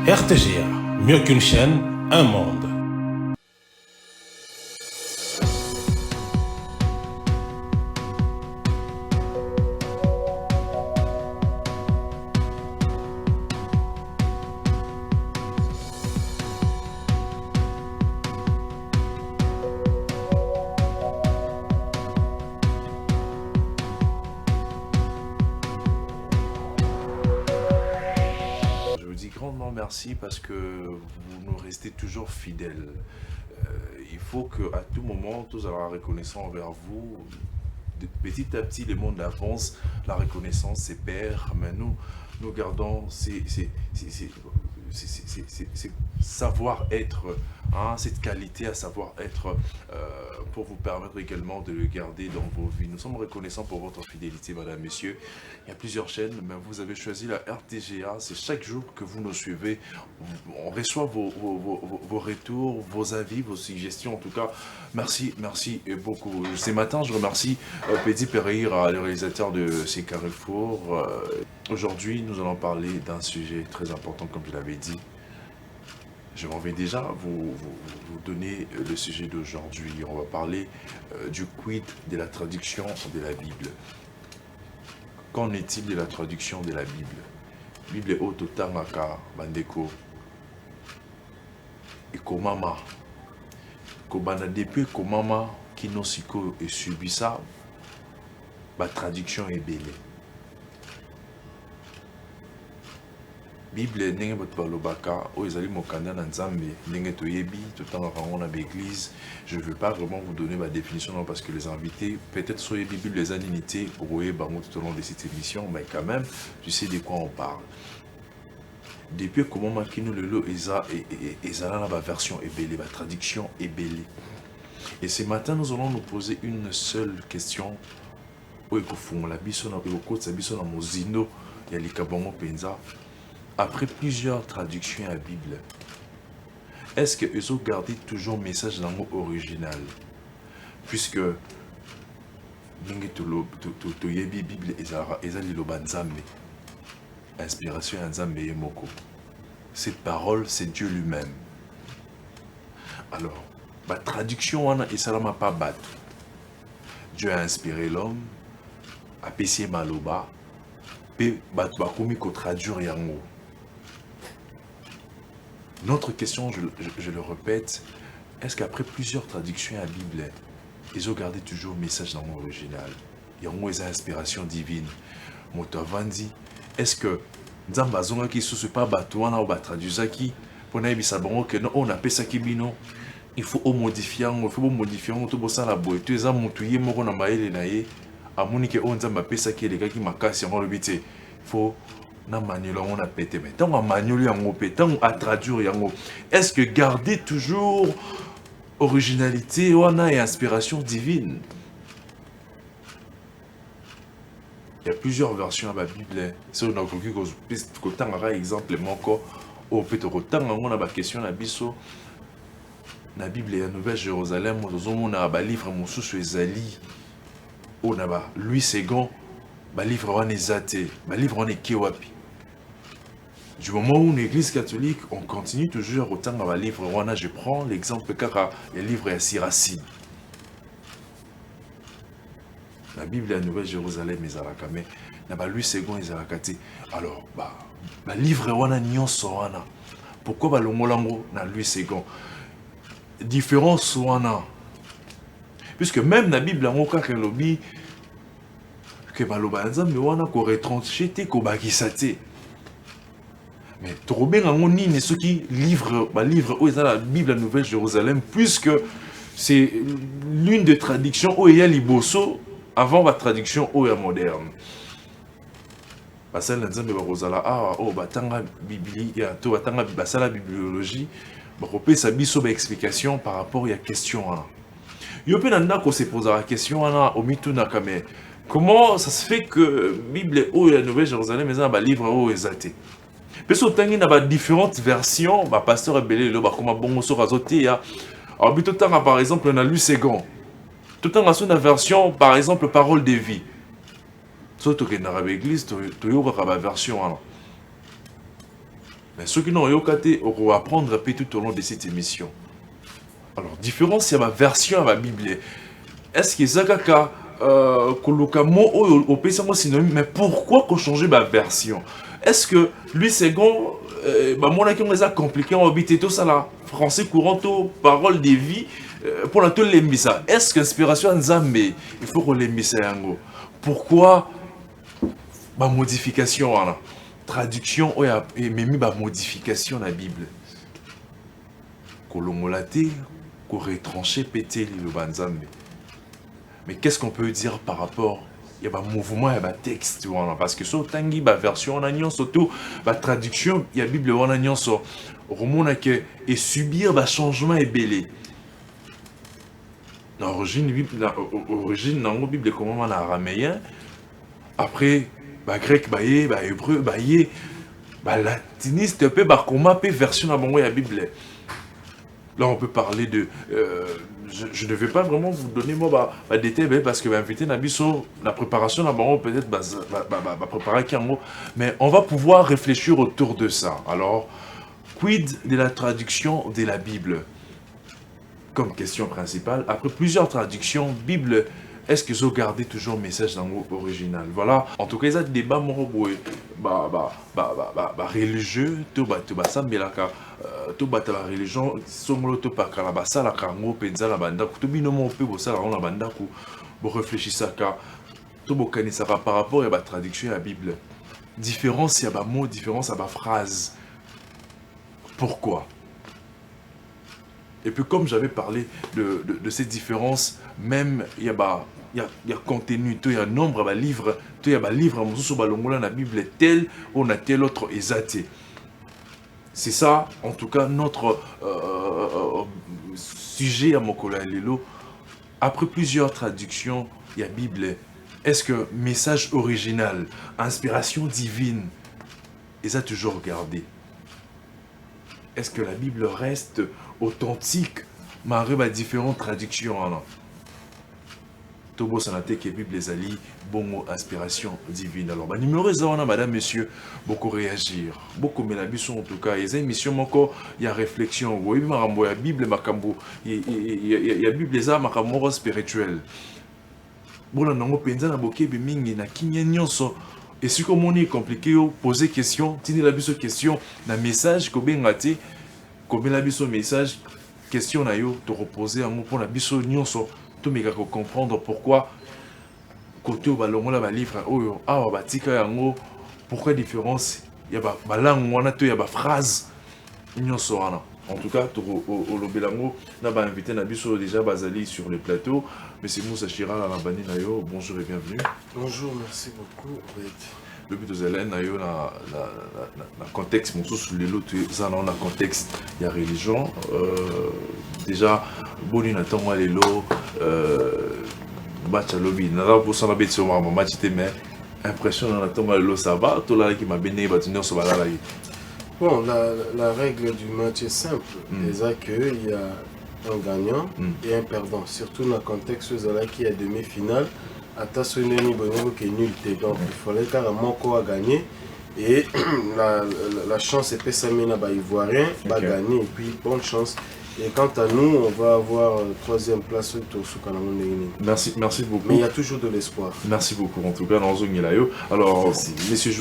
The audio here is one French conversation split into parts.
RTGA, mieux qu'une chaîne, un monde. Je vous dis grandement merci parce que vous nous restez toujours fidèles. Il faut qu'à tout moment, tous allons reconnaissant envers vous. Petit à petit, le monde avance, la reconnaissance s'épère, mais nous gardons ces savoir-être, hein, cette qualité à savoir-être pour vous permettre également de le garder dans vos vies. Nous sommes reconnaissants pour votre fidélité, madame, messieurs. Il y a plusieurs chaînes, mais vous avez choisi la RTGA. C'est chaque jour que vous nous suivez. On reçoit vos retours, vos avis, vos suggestions. En tout cas, merci, merci beaucoup. Ce matin, je remercie Petit Pereira, le réalisateur de ces Carrefour. Aujourd'hui, nous allons parler d'un sujet très important, comme je l'avais dit. Je m'en vais déjà vous donner le sujet d'aujourd'hui. On va parler du quid de la traduction de la Bible. Qu'en est-il de la traduction de la Bible? Bible oto tangaka bandeko ekomama kobanda depuis ekomama kino sikoyo esubisa ba traduction ebele. Bible ndenge bato balobaka oyo ezali mokanda na Nzambe ndenge toyebi totangaka yango na l'église. Je ne veux pas vraiment vous donner ma définition non, parce que les invités peut-être sur les Bible les aninités okoye bango tout au long de cette émission, mais quand même tu sais de quoi on parle. Depuis comment makino lelo ezala na ba version ebele, ba traduction ebele. Et ce matin nous allons nous poser une seule question oyo kofungola biso na ekokotisa biso na mozindo ya likabongo penza. Après plusieurs traductions à la Bible, est-ce que ils ont gardé toujours le message dans le mot original? Puisque Bible inspiration Nzambe moko. Cette parole, c'est Dieu lui-même. Alors, la traduction, on a pas battu. Dieu a inspiré l'homme, a pessé maloba, et bakomi ko traduire yango. Notre question, je le répète, est-ce qu'après plusieurs traductions à la Bible, ils ont gardé toujours le message dans l'original? Il y a une inspiration divine. Motavandi, est-ce que Nzamba zonga qui sous pas batouana ou traduisaki pour n'aller sabongo que non on appelle ça kibino? Il faut modifier, tout bossa la boîte. Tu es un moutouillé moko na maele na ye. Amoni que on Nzamba pesa qui les gars qui makasi en le bité. Faut na manuel on a pété mais tant on manuel yango pétant à traduire yango. Est-ce que garder toujours originalité ou et inspiration divine? Il y a plusieurs versions à la Bible. Si on a un exemple, on peut on a la question à Bisso. La Bible est à Nouvelle-Jérusalem, on a un livre Moussou Ezali. On a Louis II, un livre on est Zate, un livre on est Kewapi. Du moment où l'église catholique, on continue toujours autant dans le livre on a, je prends l'exemple car le livre est Siracine. La Bible est à Nouvelle-Jérusalem, mais na Louis II ezalakati. Alors, livre wana nyonso wana. Pourquoi longolango na Louis II? Différence wana. Puisque même na Bible yango kaka lobi que baloba Nzambe wana ko retranché te ko bakisa te. Mais trop bien yango nini soki livre livre oyo la Bible à Nouvelle-Jérusalem puisque c'est l'une des traductions oyo ya liboso avant la traduction moderne. Parce que Nzambe bakozala batanga biblia to batanga basala bibliologie bakopé sa biso ba explication par rapport à la question là. Yo pe nanda ko se poser la question là au mituna kame. Comment ça se fait que Bible ou la Nouvelle-Jérusalem mais ba livre ou ezate? Parce que na ba différentes versions ba pasteur belé lo ba koma bongo so razoté ya. Alors bito tanga par exemple na Louis II. Tout en la version, par exemple, parole de vie. Surtout que dans l'église, tu as la version. Mais ceux qui n'ont pas été, on va apprendre tout au long de cette émission. Alors, différence, il y a ma version à ma Bible. Est-ce que ça kaka kolokamo au pays synonyme, mais pourquoi qu'on change ma version? Est-ce que lui second mon qui on les a compliqué en habité tout ça là français courant tout parole de vie pour la tout les misa. Est-ce que inspiration nzambe il faut qu'on les misa yango? Pourquoi ma modification là traduction et même ma modification la Bible kolongolate ko retrancher péter le banzambe. Mais qu'est-ce qu'on peut dire par rapport il y a un mouvement, il y a un texte, parce que sur tangi ba version on a surtout la traduction, il y a Bible on a sur roman que et subir ba changement est belé. L'origine dans la Bible comment en araméen, après ba grec ba hébreu ba latiniste peut ba comment peut version dans la Bible. Là, on peut parler de... je ne vais pas vraiment vous donner moi des détails parce que l'invité n'a la préparation peut-être préparer qu'un mot, mais on va pouvoir réfléchir autour de ça. Alors, quid de la traduction de la Bible comme question principale? Après plusieurs traductions, Bible, est-ce que vous gardez toujours le message dans le mot original? Voilà, en tout cas, il y a des débats religieux, tout ça, mais là, tout la religion, somolo to pa kala basala kango penza la banda ku to binomo pe bosala la banda ku bo réfléchissaka to bo kanisaka par rapport à la traduction de la Bible. Différence, il y a ba mot, différence, il y a ba phrase. Pourquoi? Et puis comme j'avais parlé de ces différences, même il y a contenu, il y a nombre de livres, il y a livre sur la Bible tel on a tel autre exaté. C'est ça, en tout cas, notre sujet à Mokola Lelo. Après plusieurs traductions, il y a Bible. Est-ce que message original, inspiration divine, ils ont toujours gardé? Est-ce que la Bible reste authentique malgré les différentes traductions? Tobo sanate que Bible les alliés, bon inspiration divine. Alors, numéro 0, madame, monsieur, beaucoup réagir. Beaucoup mais la Bible en tout cas. Il y a une émission encore, il y a réflexion. Oui, il y a Bible, il y a Bible les arts, makambo spirituel. Bon, on a un penza na boké bimingi na kinyenyoso. Et ce que mon est compliqué, poser question, tenir la Bible question, na message, kobengati, comme la Bible message, question na yo, te reposer un mot pour la Bible nyonso. Tout le monde comprendre pourquoi côté où la livre pourquoi différence il y a ba langue il y a ba phrase en tout cas au lobelango na ba invité na biso déjà bazali sur le plateau monsieur Moussa Chira la bani na yo bonjour et bienvenue. Bonjour, merci beaucoup. Le but de Zélène na yo na contexte mon sous les lots ça dans le contexte il y a religion déjà boni na tango lelo match lobby na pour ça na bête sur ma match mais impression na tango lelo ça va tout là qui m'a béni batunir sur là. Bon, la règle du match est simple. Déjà qu'il y a un gagnant et un perdant, surtout dans le contexte où il y a demi-finale. Attention, qui est nul, donc il fallait carrément qu'on gagner. Et la chance est pessamina ivoirien va gagner et puis bonne chance. Et quant à nous, on va avoir troisième place sur Merci beaucoup. Mais il y a toujours de l'espoir. Merci beaucoup en tout cas dans Zone Layo. Alors, monsieur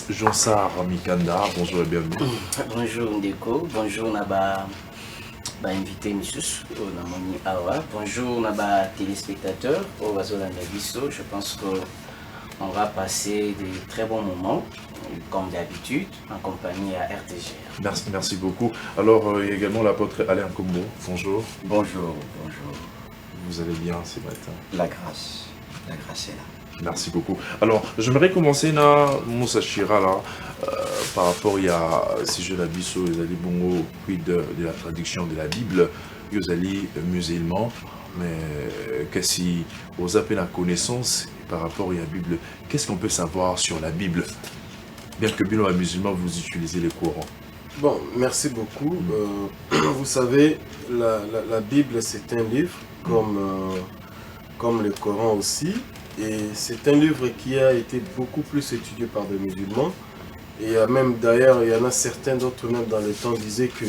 Jonsar Mikanda, bonjour et bienvenue. Bonjour Ndeko, bonjour Naba invité monsieur Namoni Awa, bonjour Naba téléspectateurs au Wazola Nabiso. Je pense qu'on va passer de très bons moments. Comme d'habitude, en compagnie à RTGR. Merci beaucoup. Alors, il y a également l'apôtre Alain Kombo. Bonjour. Bonjour. Vous allez bien ce matin? La grâce est là. Merci beaucoup. Alors, j'aimerais commencer na Moussa Chira là, par rapport à si je l'abisso, les ali bongo, puis de la traduction de la Bible, les ali musulmans, mais qu'est-ce si vous avez la connaissance par rapport à la Bible, qu'est-ce qu'on peut savoir sur la Bible? Bien que bilan musulman, vous utilisez les courants. Bon, merci beaucoup. Vous savez, la Bible, c'est un livre, comme le Coran aussi. Et c'est un livre qui a été beaucoup plus étudié par des musulmans. Et il y a même, d'ailleurs, il y en a certains d'autres même dans le temps disaient que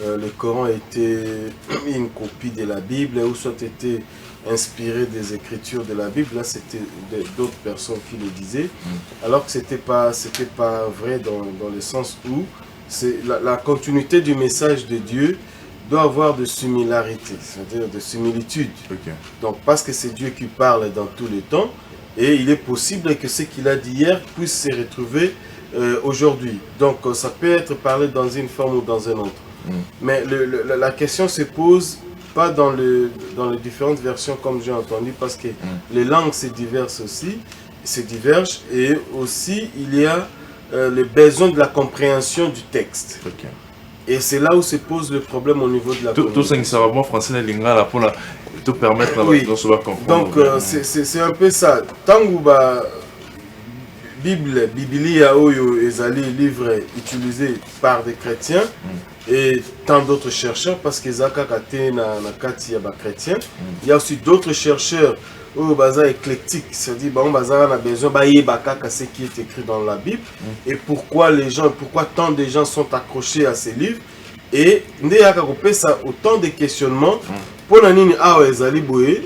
le Coran était une copie de la Bible ou soit était inspiré des écritures de la Bible. Là, c'était d'autres personnes qui le disaient, alors que c'était pas vrai dans le sens où c'est la continuité du message de Dieu doit avoir de similarité, c'est-à-dire de similitude. Ok. Donc, parce que c'est Dieu qui parle dans tous les temps, et il est possible que ce qu'il a dit hier puisse se retrouver aujourd'hui. Donc, ça peut être parlé dans une forme ou dans une autre. Mais la question se pose pas dans les différentes versions comme j'ai entendu, parce que les langues se divergent aussi, et aussi il y a le besoin de la compréhension du texte. Ok. Et c'est là où se pose le problème au niveau de la Tout ça, c'est vraiment français, la langue là pour te permettre oui. de se comprendre. Donc, c'est un peu ça. Tant que Biblia oyo ezali livre utilisé par des chrétiens et tant d'autres chercheurs, parce que Zaka Kate na kati ya ba chrétiens, il y a aussi d'autres chercheurs oyo baza éclectiques, c'est-à-dire on a besoin de ce qui est écrit dans la Bible et pourquoi tant de gens sont accrochés à ces livres, et nde yaka kopesa autant de questionnements pour nini awa ezali boye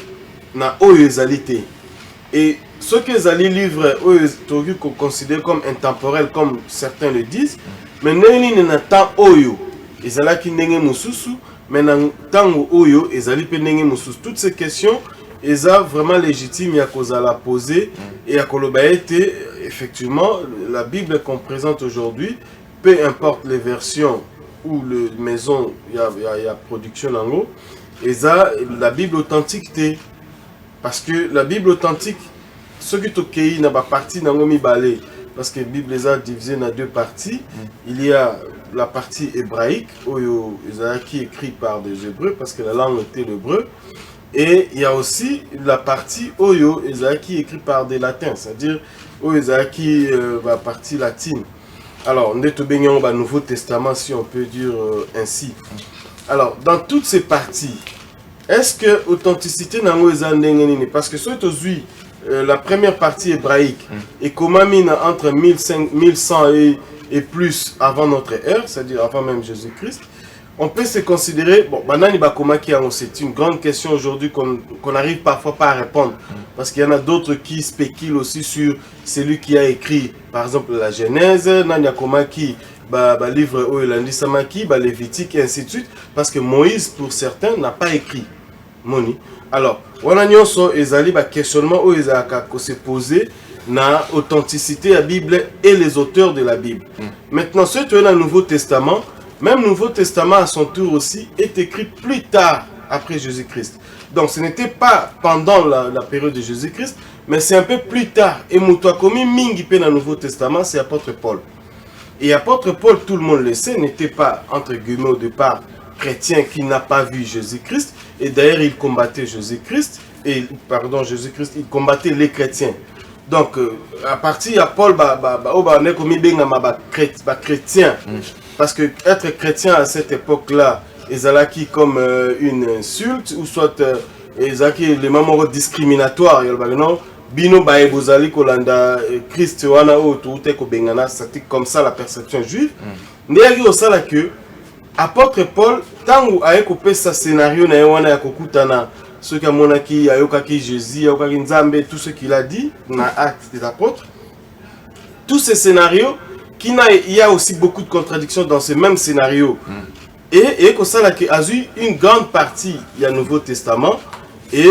na oyo ezali te. Et ce que les livres sont considérés comme intemporels, comme certains le disent, mais nini na temps oyo ezala ki ndenge mususu, mais na temps oyo ezali pe ndenge mususu. Toutes ces questions sont vraiment légitimes à cause à la poser et à colobaïté. Effectivement, la Bible qu'on présente aujourd'hui, peu importe les versions ou les maisons, il y a production en haut, et ça, la Bible authentique, parce que la Bible authentique, ce qui est n'a pas partie dans le balai, parce que la Bible est divisée en deux parties. Il y a la partie hébraïque, qui est écrite par des Hébreux, parce que la langue était l'hébreu. Et il y a aussi la partie Oyo, qui est écrite par des latins, c'est-à-dire qui la partie latine. Alors, on est au Nouveau Testament, si on peut dire ainsi. Alors, dans toutes ces parties, est-ce que l'authenticité n'a pas, parce que soit la première partie hébraïque est comme entre 1100 et plus avant notre ère, c'est-à-dire avant même Jésus-Christ, on peut se considérer, bon, c'est une grande question aujourd'hui qu'on n'arrive parfois pas à répondre, parce qu'il y en a d'autres qui spéculent aussi sur celui qui a écrit, par exemple, la Genèse, livre Oelandisamaki, Lévitique et ainsi de suite, parce que Moïse, pour certains, n'a pas écrit. Moni. Alors, on a un questionnement où ils ont se poser na authenticité de la Bible et les auteurs de la Bible. Maintenant, ce qui est dans le Nouveau Testament, même le Nouveau Testament à son tour aussi, est écrit plus tard après Jésus-Christ. Donc ce n'était pas pendant la période de Jésus-Christ, mais c'est un peu plus tard. Et Moutakomi Mingi dans le Nouveau Testament, c'est l'apôtre Paul. Et l'apôtre Paul, tout le monde le sait, n'était pas, entre guillemets au départ, chrétien qui n'a pas vu Jésus-Christ. Et d'ailleurs, il combattait Jésus-Christ. Jésus-Christ, il combattait les chrétiens. Donc, à partir de Paul, on est comme chrétien. Parce que être chrétien à cette époque-là, ils comme une insulte, ou soit les moments discriminatoires. Bino bae bozali kolanda Christ wana o tout ko bengana, c'était comme ça la perception juive. Ndeyaki osala que apôtre Paul tangu ayeko pesa scénario na wana ya kokutana ce que monaki ayokaki Jésus, ayokaki Nzambe, tout ce qu'il a dit dans Actes des apôtres. Tous ces scénarios il y a aussi beaucoup de contradictions dans ce même scénario. Et comme ça, il y a une grande partie, il y a le Nouveau Testament, et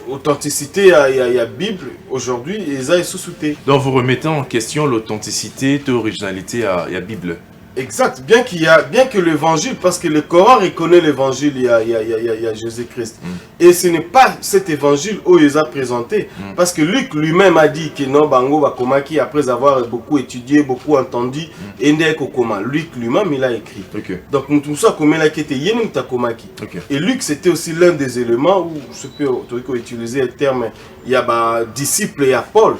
authenticité, il y a la Bible aujourd'hui, et ça est sous-souté. Donc vous remettez en question l'authenticité, l'originalité à la Bible. Exact, bien que l'évangile, parce que le Coran reconnaît l'évangile, il y a Jésus-Christ. Et ce n'est pas cet évangile où il a présenté, parce que Luc lui-même a dit que non, Bango Bakomaki, après avoir beaucoup étudié, beaucoup entendu, et Luc lui-même, il a écrit. Okay. Donc, nous sommes comme il a été Yenim Takomaki. Et Luc, c'était aussi l'un des éléments où je peux utiliser le terme, il y a disciple et à Paul.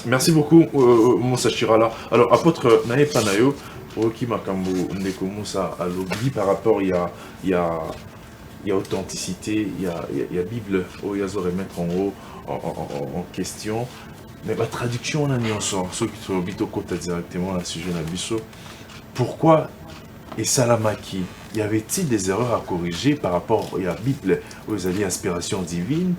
Merci beaucoup, Moussa Chirala. Alors, apôtre Naé Panayo, qui makambo ndeko Moussa à l'oubli par rapport il y a authenticité, il y a Bible où il y a remettre en haut en question. Mais la traduction, on a mis en sort, ceux qui sont habitués au côté directement à sujet d'Abisso. Pourquoi et Salamaki, y avait-il des erreurs à corriger par rapport à la Bible, aux alliés inspiration divine?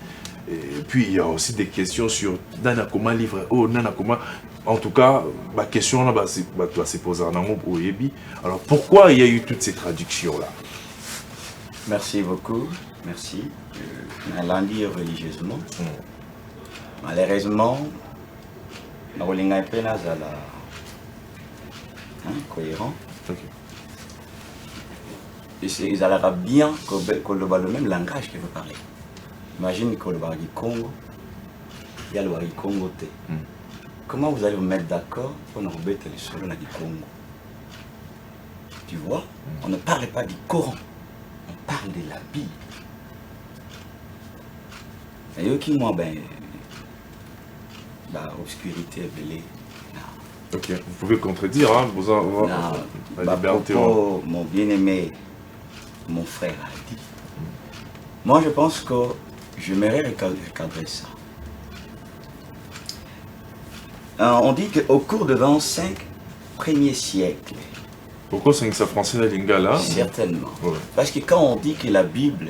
Et puis il y a aussi des questions sur Nanakoma livre, Nanakoma. En tout cas, ma question là, c'est posée en anglais au Yebi. Alors pourquoi il y a eu toutes ces traductions là? Merci beaucoup. Merci. On a lire religieusement. Malheureusement, on a un peu cohérent. Okay. Ils allaient bien que le même langage que vous parlez. Imagine que le du Congo, il y a le Congo. Comment vous allez vous mettre d'accord pour nous remettre le solo du Congo? Tu vois, on ne parle pas du Coran, on parle de la Bible. Et eux qui moi, l'obscurité est belée. Ok, vous pouvez contredire, hein, vous en la liberté. Mon bien-aimé, mon frère a dit. Moi, je pense que j'aimerais recadrer ça. On dit qu'au cours de 25 premiers siècles. Pourquoi c'est que ça français la lingala? Certainement. Ouais. Parce que quand on dit que la Bible,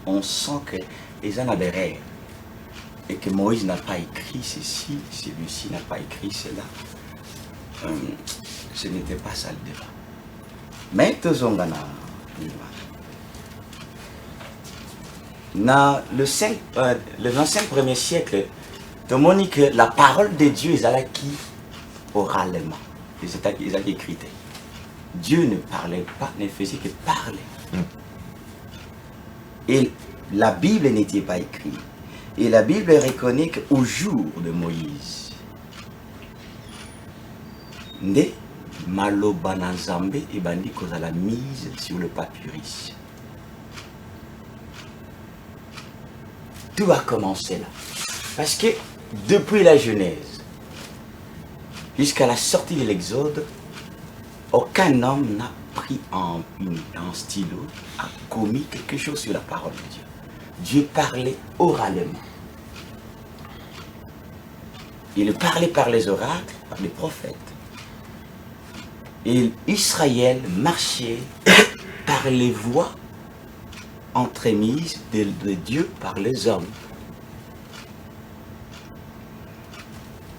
on sent qu'ils en a des rêves. Et que Moïse n'a pas écrit ceci, celui-ci n'a pas écrit cela. Ce n'était pas ça le débat. Mais dans le 25 premier siècle, que la parole de Dieu est acquis oralement. Ils étaient écrites. Dieu ne parlait pas, ne faisait que parler. Et la Bible n'était pas écrite. Et la Bible reconnaît qu'au jour de Moïse, Nde Maloba Nzambe et Bandi la mise sur le papyrus. Tout a commencé là. Parce que depuis la Genèse jusqu'à la sortie de l'Exode, aucun homme n'a pris un stylo, a commis quelque chose sur la parole de Dieu. Dieu parlait oralement. Il parlait par les oracles, par les prophètes. Et Israël marchait par les voies entremises de Dieu par les hommes.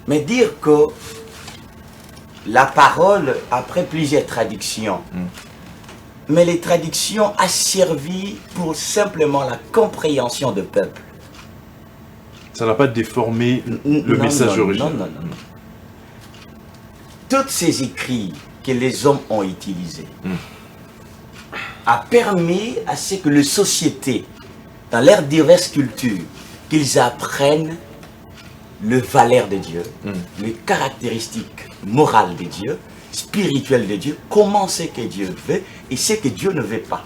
Mais dire que la parole, après plusieurs traductions, mais les traductions ont servi pour simplement la compréhension du peuple. Ça n'a pas déformé le message original. Non. Tous ces écrits que les hommes ont utilisés a permis à ce que les sociétés, dans leurs diverses cultures, qu'ils apprennent les valeurs de Dieu, les caractéristiques morales de Dieu, spirituelles de Dieu, comment c'est que Dieu veut et ce que Dieu ne veut pas.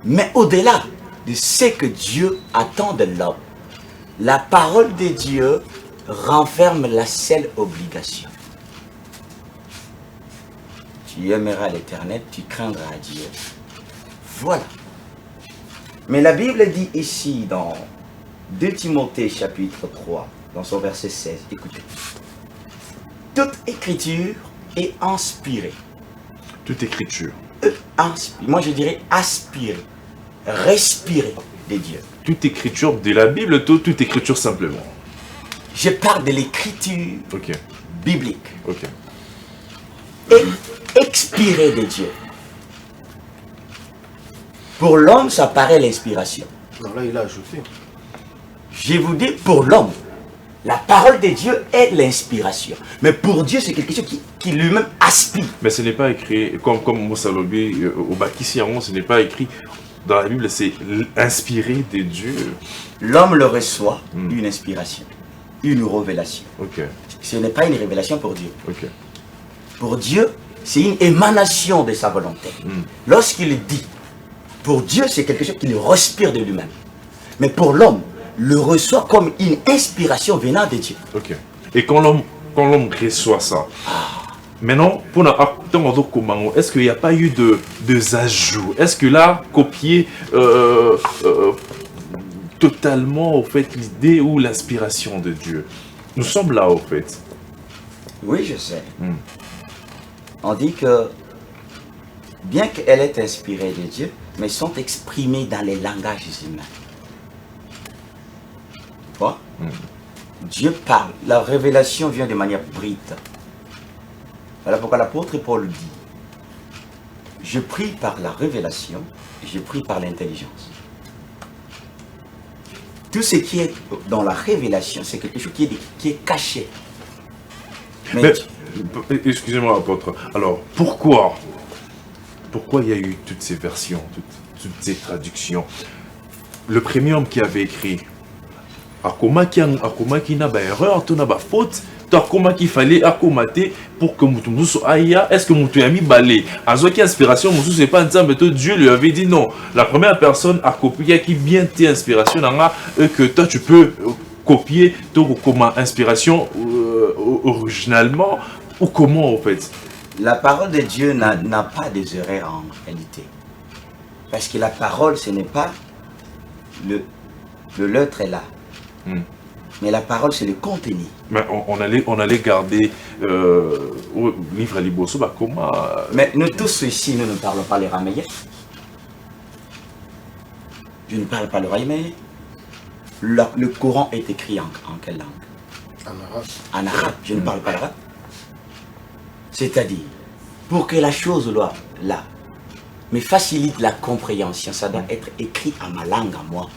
Mais au-delà de ce que Dieu attend de l'homme, la parole de Dieu renferme la seule obligation. Tu aimeras l'Éternel, tu craindras Dieu. Voilà. Mais la Bible dit ici dans 2 Timothée chapitre 3, dans son verset 16, écoutez. Toute écriture est inspirée. Toute écriture. Moi je dirais aspirée, respirée de Dieu. Toute écriture de la Bible, toute écriture simplement. Je parle de l'écriture biblique. Et expirée de Dieu. Pour l'homme, ça paraît l'inspiration. Alors là, il a ajouté. Je vous dis, pour l'homme, la parole de Dieu est l'inspiration. Mais pour Dieu, c'est quelque chose qui lui-même aspire. Mais ce n'est pas écrit, comme Moussa Lobé, au Bakissi, ce n'est pas écrit dans la Bible, c'est inspiré de Dieu. L'homme le reçoit, une inspiration, une révélation. Ce n'est pas une révélation pour Dieu. Pour Dieu, c'est une émanation de sa volonté. Lorsqu'il dit, pour Dieu, c'est quelque chose qui le respire de lui-même. Mais pour l'homme, le reçoit comme une inspiration venant de Dieu. Et quand l'homme reçoit ça, maintenant, pour est-ce qu'il n'y a pas eu de ajouts? Est-ce que là, copier, totalement, au fait, l'idée ou l'inspiration de Dieu. Nous sommes là, au fait. Oui, je sais. On dit que, bien qu'elle est inspirée de Dieu, mais sont exprimées dans les langages humains. Bon? Dieu parle. La révélation vient de manière brute. Voilà pourquoi l'apôtre Paul dit, je prie par la révélation, je prie par l'intelligence. Tout ce qui est dans la révélation, c'est quelque chose qui est caché. Mais, excusez-moi, apôtre. Alors, pourquoi il y a eu toutes ces versions, toutes ces traductions? Le premier homme qui avait écrit, Akoma qui n'a pas erreur, tu n'as pas faute, Akoma qu'il fallait accomater pour que Moutoumou soit aïa. Est-ce que Moutou a mis balai? Azo qui inspiration, Moutou c'est pas un temps, mais Dieu lui avait dit non. La première personne a copié qui vient tes inspirations, que toi tu peux copier comme inspiration originalement, ou comment en fait? La parole de Dieu n'a pas des erreurs en réalité. Parce que la parole, ce n'est pas le l'autre est là. Mais la parole, c'est le contenu. Mais on allait garder au livre à Liboso, bah comment... Mais nous tous ici, nous ne parlons pas le rameillais. Je ne parle pas le rameillais. Le Coran est écrit en quelle langue? En arabe. En arabe, je ne parle pas l'arabe. C'est-à-dire, pour que la chose là me facilite la compréhension, ça doit être écrit à ma langue, à moi.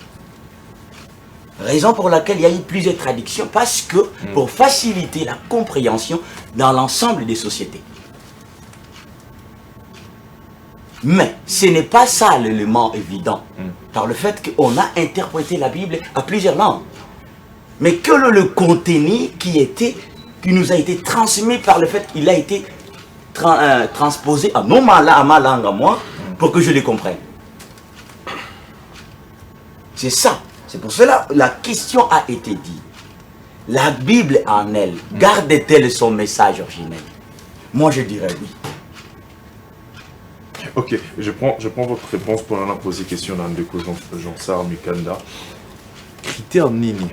Raison pour laquelle il y a eu plusieurs traductions, parce que pour faciliter la compréhension dans l'ensemble des sociétés. Mais ce n'est pas ça l'élément évident, par le fait qu'on a interprété la Bible à plusieurs langues. Mais que le contenu qui nous a été transmis par le fait qu'il a été transposé à ma langue à moi, pour que je les comprenne. C'est ça. C'est pour cela que la question a été dite. La Bible en elle, garde-t-elle son message originel? Moi je dirais oui. Ok, je prends votre réponse pour la poser question dans le Jean-Sar Mikanda. Critère nini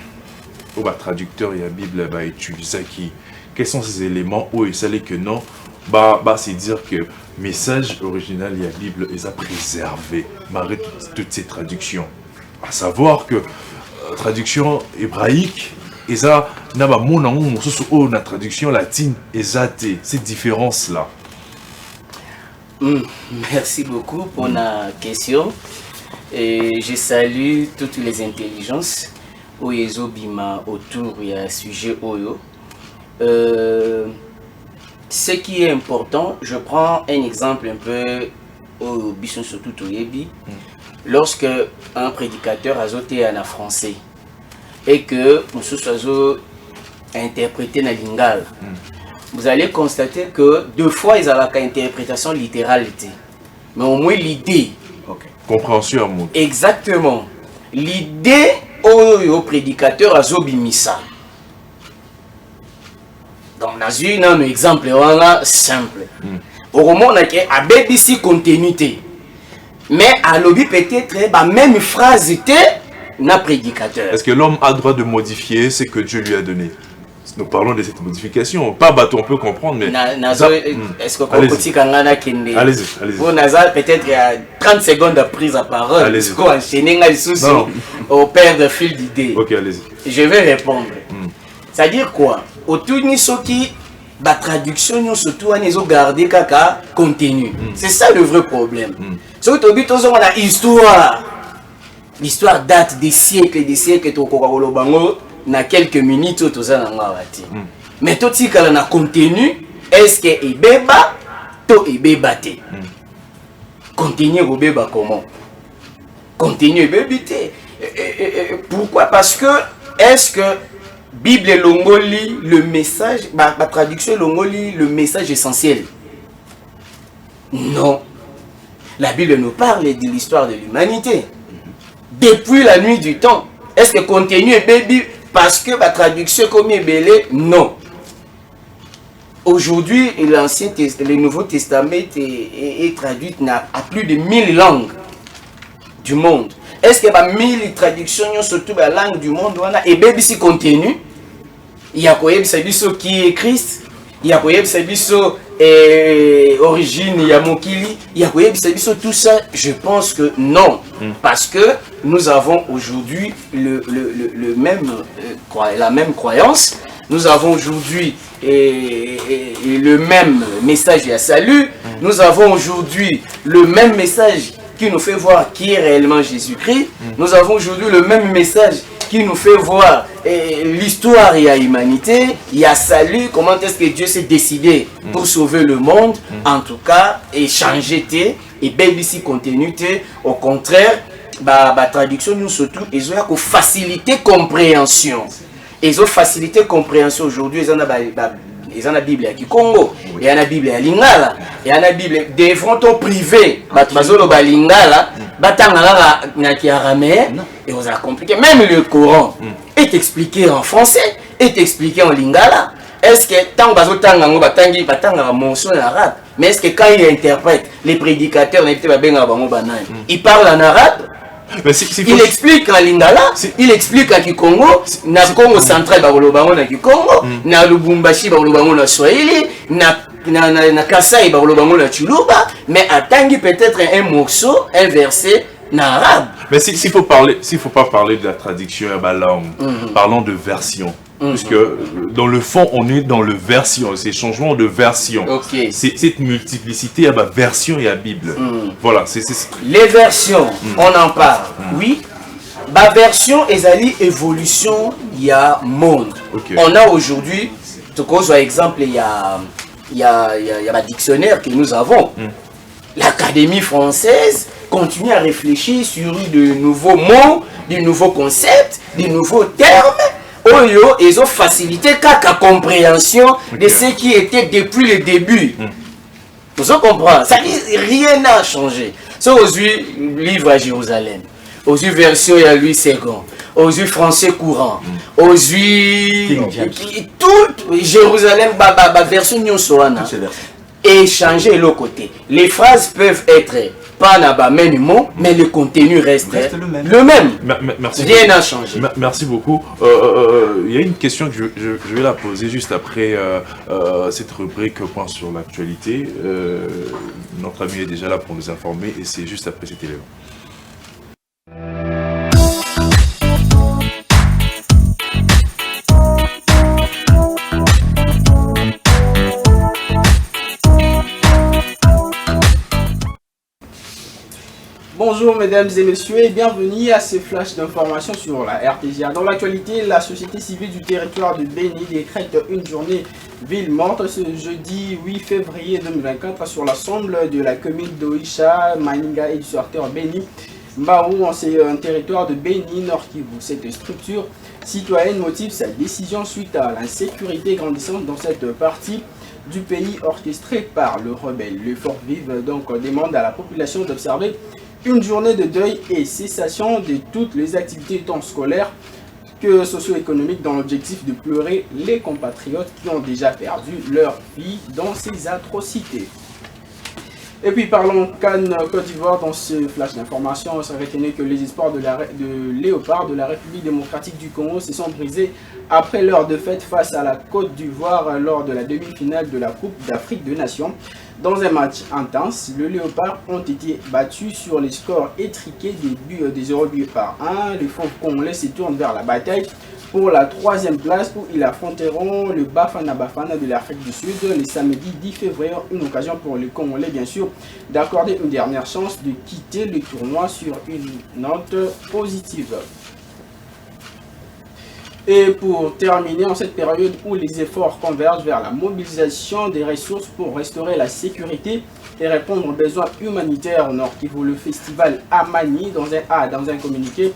au traducteur et la Bible va utiliser qui? Quels sont ces éléments où il savait que non? C'est dire que message original et la Bible les a préservé malgré toutes ces traductions. À savoir que traduction hébraïque, eza na ba mona mosusu o na traduction latine ezate cette différence là. Merci beaucoup pour la question. Et je salue toutes les intelligences Oyezo Bima autour du sujet Oyo. Ce qui est important, je prends un exemple un peu au Bison surtout Toyebi. Lorsque un prédicateur a zoté en français et que nous a interprété dans lingala, vous allez constater que deux fois ils ont une interprétation littérale, mais au moins l'idée, compréhension à moi. Exactement, l'idée au prédicateur a zobimisa. Donc dans un exemple simple, au moment où on a BBC continuité. Mais à l'objet peut-être la même phrase était na prédicateur. Est-ce que l'homme a droit de modifier ce que Dieu lui a donné? Nous parlons de cette modification. Pas bateau, on peut comprendre, mais... Est-ce que allez-y. Vous n'avez peut-être 30 secondes de prise à parole. Allez-y. Au père de fil d'idées. Ok, allez-y. Je vais répondre. C'est-à-dire quoi? Autour de ce qui... La traduction, surtout, on a gardé kaka contenu. C'est ça le vrai problème. Surtout, on a histoire. L'histoire date des siècles et des siècles. Na quelques minutes, mais tout ce qui a contenu, est-ce que ebeba, to ebebate. Contenu ebeba comment? Contenu ebebite. Pourquoi? Parce que est-ce que Bible longoli le message, ma traduction longoli le message essentiel? Non. La Bible nous parle de l'histoire de l'humanité. Depuis la nuit du temps. Est-ce que contenu est baby parce que ma traduction comme est belé? Non. Aujourd'hui, le Nouveau Testament est traduit à plus de 1000 langues du monde. est-ce que ba 1000 traductions surtout la langue du monde wana et BBC contenu il y a quoi biso qui est Christ il y a quoi biso origine il y a mokili il y a quoi biso tout ça je pense que non parce que nous avons aujourd'hui le même la même croyance. Nous avons aujourd'hui le même message à salut. Nous avons aujourd'hui le même message qui nous fait voir qui est réellement Jésus-Christ. Nous avons aujourd'hui le même message qui nous fait voir l'histoire et l'humanité. Il y a salut. Comment est-ce que Dieu s'est décidé pour sauver le monde. En tout cas, et changer et BBC contenu. Au contraire, traduction nous surtout, ils ont facilité compréhension. Ils ont facilité compréhension aujourd'hui. Ils ont la Bible qui Congo, il y a la Bible à Lingala, il y a la Bible des frontons privés. Bazolo Balingala, Batangala qui araméen, et on a compliqué. Même le Coran est expliqué en français, est expliqué en Lingala. Est-ce que tant Bazotangango Batangi Batanga mention en arabe, mais est-ce que quand il interprète, les prédicateurs ils parlent en arabe? Mais il explique en Lingala, il explique à Kikongo, na Congo central Barolobango na Kikongo, na Lubumbashi Barolobango na Swahili, na Kasai Barolobango na Chuluba, mais attendez peut-être un morceau, un verset na arabe. Mais s'il faut pas parler de la traduction à la langue, parlons de version. Puisque dans le fond, on est dans le version, ces changements de version. Okay. C'est cette multiplicité à la version et à la Bible. Voilà, c'est les versions, on en parle. Oui, la version est évolution, il y a monde. Okay. On a aujourd'hui, par exemple, il y a un dictionnaire que nous avons. L'Académie française continue à réfléchir sur de nouveaux mots, de nouveaux concepts, de nouveaux termes. Ils ont facilité la compréhension de ce qui était depuis le début. Vous comprenez? Ça dit, rien n'a changé. C'est aujourd'hui livre à Jérusalem, aujourd'hui version à Louis II, aujourd'hui français courant, aujourd'hui tout Jérusalem, version Nyosoana. Et changer l'autre côté. Les phrases peuvent être pas là-bas même mot, mais le contenu reste le même. Merci. Rien n'a changé. Merci beaucoup. Il y a une question que je vais la poser juste après cette rubrique Point sur l'actualité. Notre ami est déjà là pour nous informer et c'est juste après cet élément. Bonjour mesdames et messieurs et bienvenue à ce flash d'informations sur la RTGA. Dans l'actualité, la société civile du territoire de Béni décrète une journée ville morte ce jeudi 8 février 2024 sur l'ensemble de la commune d'Oisha, Maninga et du secteur Béni. Mbaou, c'est un territoire de Béni, Nord Kivu. Cette structure citoyenne motive sa décision suite à l'insécurité grandissante dans cette partie du pays orchestrée par le rebelle. Le Fort Vive donc demande à la population d'observer une journée de deuil et cessation de toutes les activités tant scolaires que socio-économiques dans l'objectif de pleurer les compatriotes qui ont déjà perdu leur vie dans ces atrocités. Et puis parlons Cannes Côte d'Ivoire dans ce flash d'information. On s'est retenu que les espoirs de Léopard de la République démocratique du Congo se sont brisés après leur défaite face à la Côte d'Ivoire lors de la demi-finale de la Coupe d'Afrique des Nations. Dans un match intense, les Léopards ont été battus sur les scores étriqués des 0 buts par 1. Les Fauves congolais se tournent vers la bataille pour la 3e place où ils affronteront le Bafana Bafana de l'Afrique du Sud le samedi 10 février. Une occasion pour les Congolais bien sûr d'accorder une dernière chance de quitter le tournoi sur une note positive. Et pour terminer, en cette période où les efforts convergent vers la mobilisation des ressources pour restaurer la sécurité et répondre aux besoins humanitaires au Nord Kivu, le festival Amani, dans un communiqué,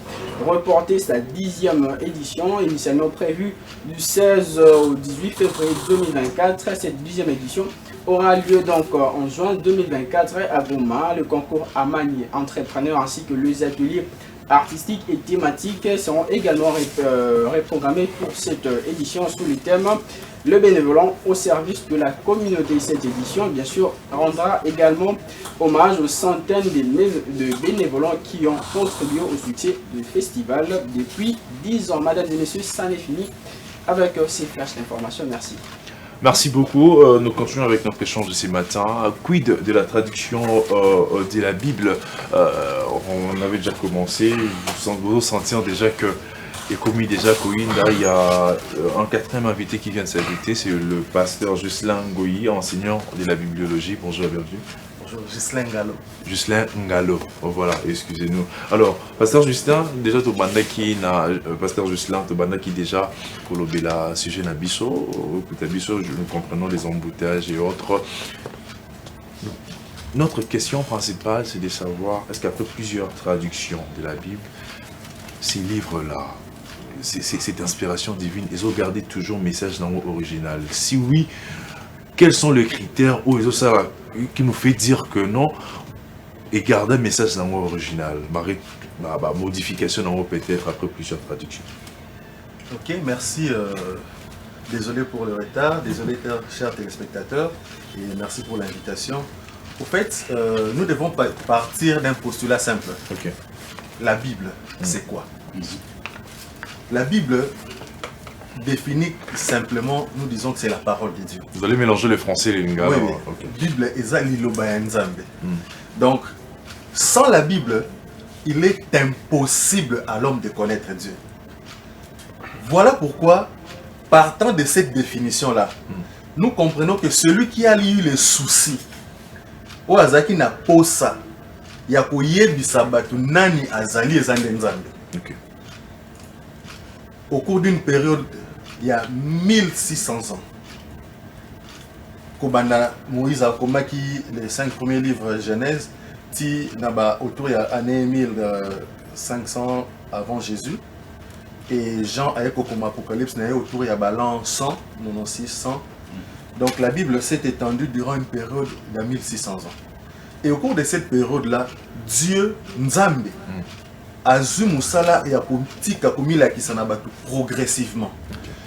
reporté sa 10e édition, initialement prévue du 16 au 18 février 2024. Cette 10e édition aura lieu donc en juin 2024 à Goma. Le concours Amani Entrepreneur ainsi que les ateliers artistiques et thématiques seront également reprogrammés pour cette édition sous le thème le bénévolat au service de la communauté. Cette édition, bien sûr, rendra également hommage aux centaines de bénévolants qui ont contribué au succès du festival depuis 10 ans. Mesdames et messieurs, ça n'est fini avec ces flashs d'informations. Merci. Merci beaucoup. Nous continuons avec notre échange de ce matin. Quid de la traduction de la Bible? On avait déjà commencé. Vous sentir déjà que et commis déjà il y a un quatrième invité qui vient de s'inviter, c'est le pasteur Justin Ngoyi, enseignant de la bibliologie. Bonjour, bienvenue. Bonjour, Justin Ngalo. Justin Ngalo, oh, voilà, excusez-nous. Alors, pasteur Justin, déjà tu banda qui na pasteur Justin, tu banda qui déjà pour le bela sujet na biso, nous comprenons les embouteillages et autres. Notre question principale, c'est de savoir, est-ce qu'après plusieurs traductions de la Bible, ces livres-là, cette inspiration divine, ils ont gardé toujours le message dans l'original? Si oui, quels sont les critères où ils ont ça qui nous fait dire que non et garder un message dans l'original? Modification dans peut-être après plusieurs traductions. Ok, merci. Désolé pour le retard, désolé chers téléspectateurs, et merci pour l'invitation. Au fait, nous devons partir d'un postulat simple. Okay. La Bible, c'est quoi? La Bible définit simplement, nous disons que c'est la parole de Dieu. Vous allez mélanger le français et le lingala. Oui, okay. Bible est liloba ya Nzambe. Donc, sans la Bible, il est impossible à l'homme de connaître Dieu. Voilà pourquoi, partant de cette définition-là, nous comprenons que celui qui a eu les soucis, au azaki na posa, ya koyebisa batu nani azali ezande Nzambe. Okay. Au cours d'une période, il y a 1600 ans, Kobana Moïse a commis les 5 premiers livres Genèse, autour de l'année 1500 avant Jésus, et Jean a écrit comme Apocalypse autour de l'an 100, 96, 100. Donc la Bible s'est étendue durant une période de 1600 ans. Et au cours de cette période-là, Dieu, Nzambe, Azu Moussala et Apotika Komila qui s'en abattu progressivement.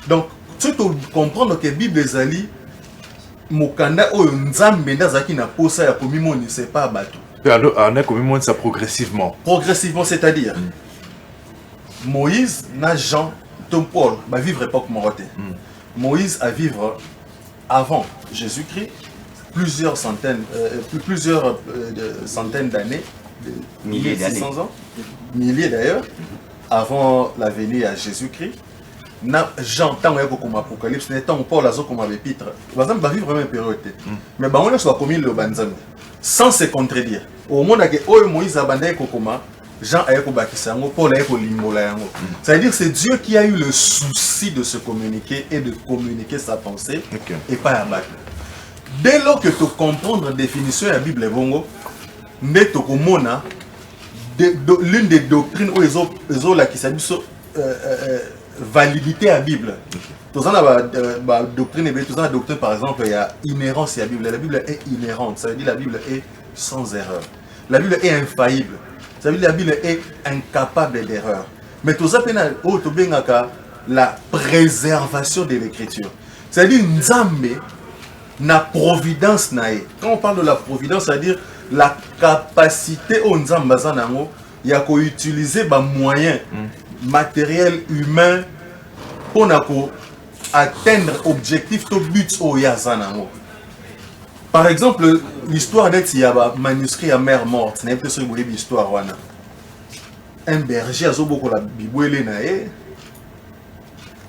Donc, tu dois comprendre que la Bible est allée, Mokanda ou Nzambe Ndazaki na posa ya komimo ne sait pas abattu. On a commis ça progressivement. Progressivement, c'est-à-dire Moïse, na Jean, Tom Paul, va vivre époque morte. Moïse a vivre avant Jésus-Christ, plusieurs centaines d'années. Milliers d'années. 600 ans, milliers d'ailleurs, avant la venue à Jésus-Christ. Jean, tant que comme Apocalypse, tant Paul comme épître, va vivre la même période. Mais on a soit commis le banzam, sans se contredire. Au moment où Moïse a bandé Kokoma, Jean a Bakisango, Paul a Limbolango. C'est-à-dire que c'est Dieu qui a eu le souci de se communiquer et de communiquer sa pensée, et pas à battre. Dès lors que tu comprends la définition de la Bible, l'une des doctrines où ils ont la validité à la Bible. Tous la doctrine, par exemple, il y a inhérence à la Bible. La Bible est inhérente, ça veut dire que la Bible est sans erreur. La Bible est infaillible, ça veut dire que la Bible est incapable d'erreur. Mais tout ça, la préservation de l'écriture. C'est-à-dire Nzambe, na providence nae. Quand on parle de la providence, c'est-à-dire la capacité au Nzambe zanango, il y a qu'à utiliser des moyens matériels humains pour atteindre l'objectif, le but au Yazanango. Par exemple, l'histoire d'être il y a un manuscrit à mer morte, c'est pas sûr que l'histoire wana. Un berger a beaucoup la Bible nae.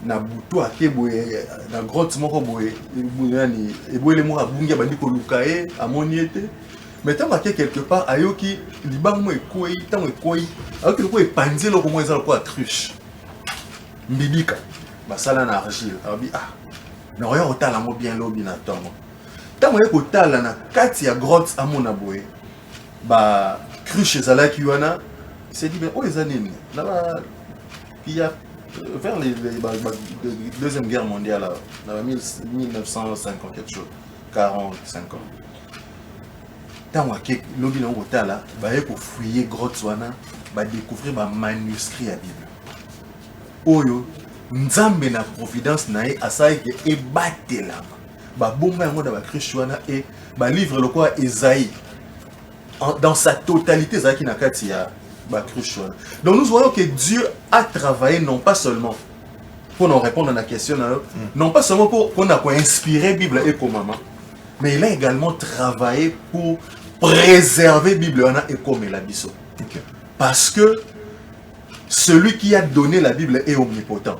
Na butu ake boye na grotte moko boye yani eboyele mo abungia bandi ko lukae amoni ete mais tant que quelque part ayoki libango ekoi tant ekoi ayoki ko epanzelo ko mo ezala ko truche mbibika basala na argile abi na oyo otala mo bien lobi na tongo tant ko tala na kati ya grotte amona boye ba cruche ezala ki wana c'est dit ben o ezanini na ba il y a vers la Deuxième Guerre mondiale, en 1950 quelque chose, 45 ans. Tant que l'objet là, il faut fouiller grotte wana, découvrir ba manuscrit à Bible. Oyo nzambe na providence nae asai ke ebatelama. Ba bomba yango da ba Christiana et ba livre le quoi Esaïe dans sa totalité ça qui na kati ya ba Christiana. Donc nous voyons que Dieu a travaillé non pas seulement pour nous répondre à la question, non pas seulement pour inspirer la Bible et comme maman, mais il a également travaillé pour préserver la Bible et comme la Bible. Parce que celui qui a donné la Bible est omnipotent.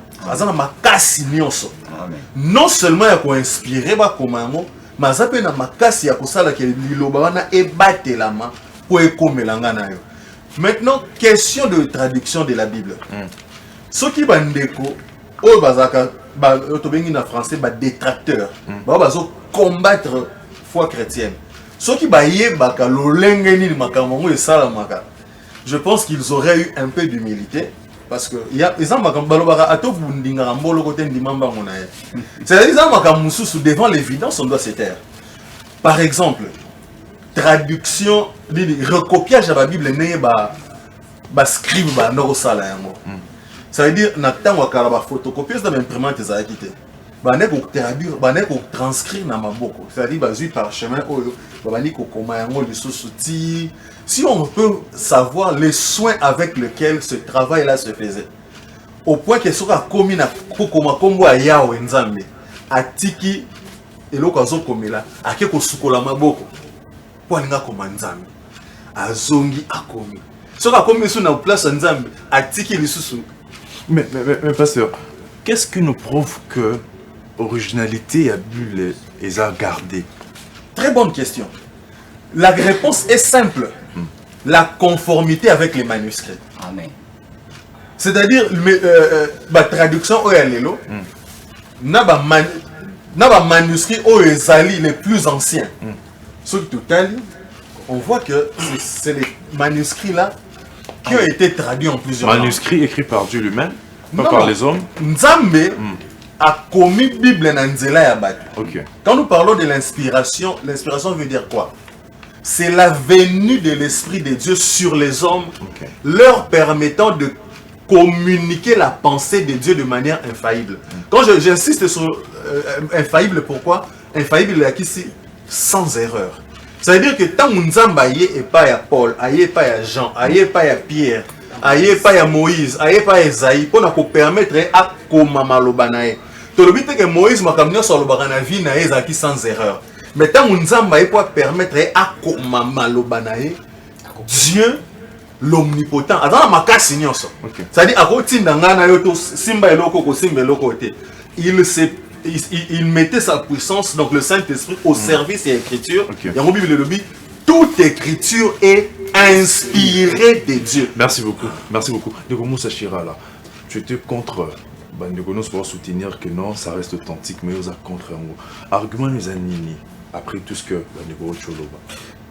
Non seulement il a inspiré comme maman, mais il a makasi ya kosala ke liloba et battre la main pour comme la ngana yo. Maintenant, question de traduction de la Bible. Ce qui va oh bazaka autobengi na français ba détracteur ba bazo combattre foi chrétienne ceux qui ba yebaka lolenge ni makambo et salamaka je pense qu'ils auraient eu un peu d'humilité parce que il y a les makambo balobaka ato bundinga mbolo côté ndimamba mona c'est les makambo mususu devant l'évidence on doit se taire. Par exemple traduction recopiage de la Bible né ba scribe ba no sala yango. Ça veut dire que nous avons photocopieuse dans l'imprimante des acquités. Nous avons transcrire dans ma boucle. C'est-à-dire que nous par chemin, si on peut savoir les soins avec lesquels ce travail-là se faisait. Au point que ce soit commis à Kombo à Yao Nzambe, à Tiki, et l'occasion comme là, à Keko Sukola Maboko, pour aller à Nzambe, à Zongi à Komi. Ce soit commis sur la place Nzambe, à Tiki Lissusu. Mais pasteur, qu'est-ce qui nous prouve que l'originalité a bu les a gardés? Très bonne question. La réponse est simple. La conformité avec les manuscrits. Amen. C'est-à-dire, la traduction au Yalélo, n'a pas manuscrit au Ezali les plus anciens. Sur tout on voit que c'est les manuscrits-là qui ont été traduits en plusieurs langues. Manuscrits écrits par Dieu lui-même, pas par les hommes. Nzambe a commis Bible Nanzela ya Batu. Ok. Quand nous parlons de l'inspiration veut dire quoi? C'est la venue de l'Esprit de Dieu sur les hommes, leur permettant de communiquer la pensée de Dieu de manière infaillible. Quand j'insiste sur infaillible, pourquoi? Infaillible, il y a ici sans erreur. Ça veut dire que tant Nzamba et pas à Paul, aïe pas à Jean, aïe pas à Pierre, aïe pas à Moïse, aïe pas à Esaïe, pour nous permettre à Komama Lobanae. Tu le que Moïse m'a camion sur le barana vie nae zaki sans erreur. Mais tant Nzamba et pour permettre à Komama Lobanae, Dieu l'omnipotent. Attends ma casse nyonso. Ça dit à côté d'angana yoto simba eloko ko simba eloko te. Il mettait sa puissance, donc le Saint-Esprit, au service et l'écriture. Toute écriture est inspirée de Dieu. Merci beaucoup. Merci beaucoup. Ndeko Moussa Chira, là, tu étais contre Ndeko Nous pour soutenir que non, ça reste authentique, mais vous êtes contre un argument nous anini après tout ce que Ndeko Choloba.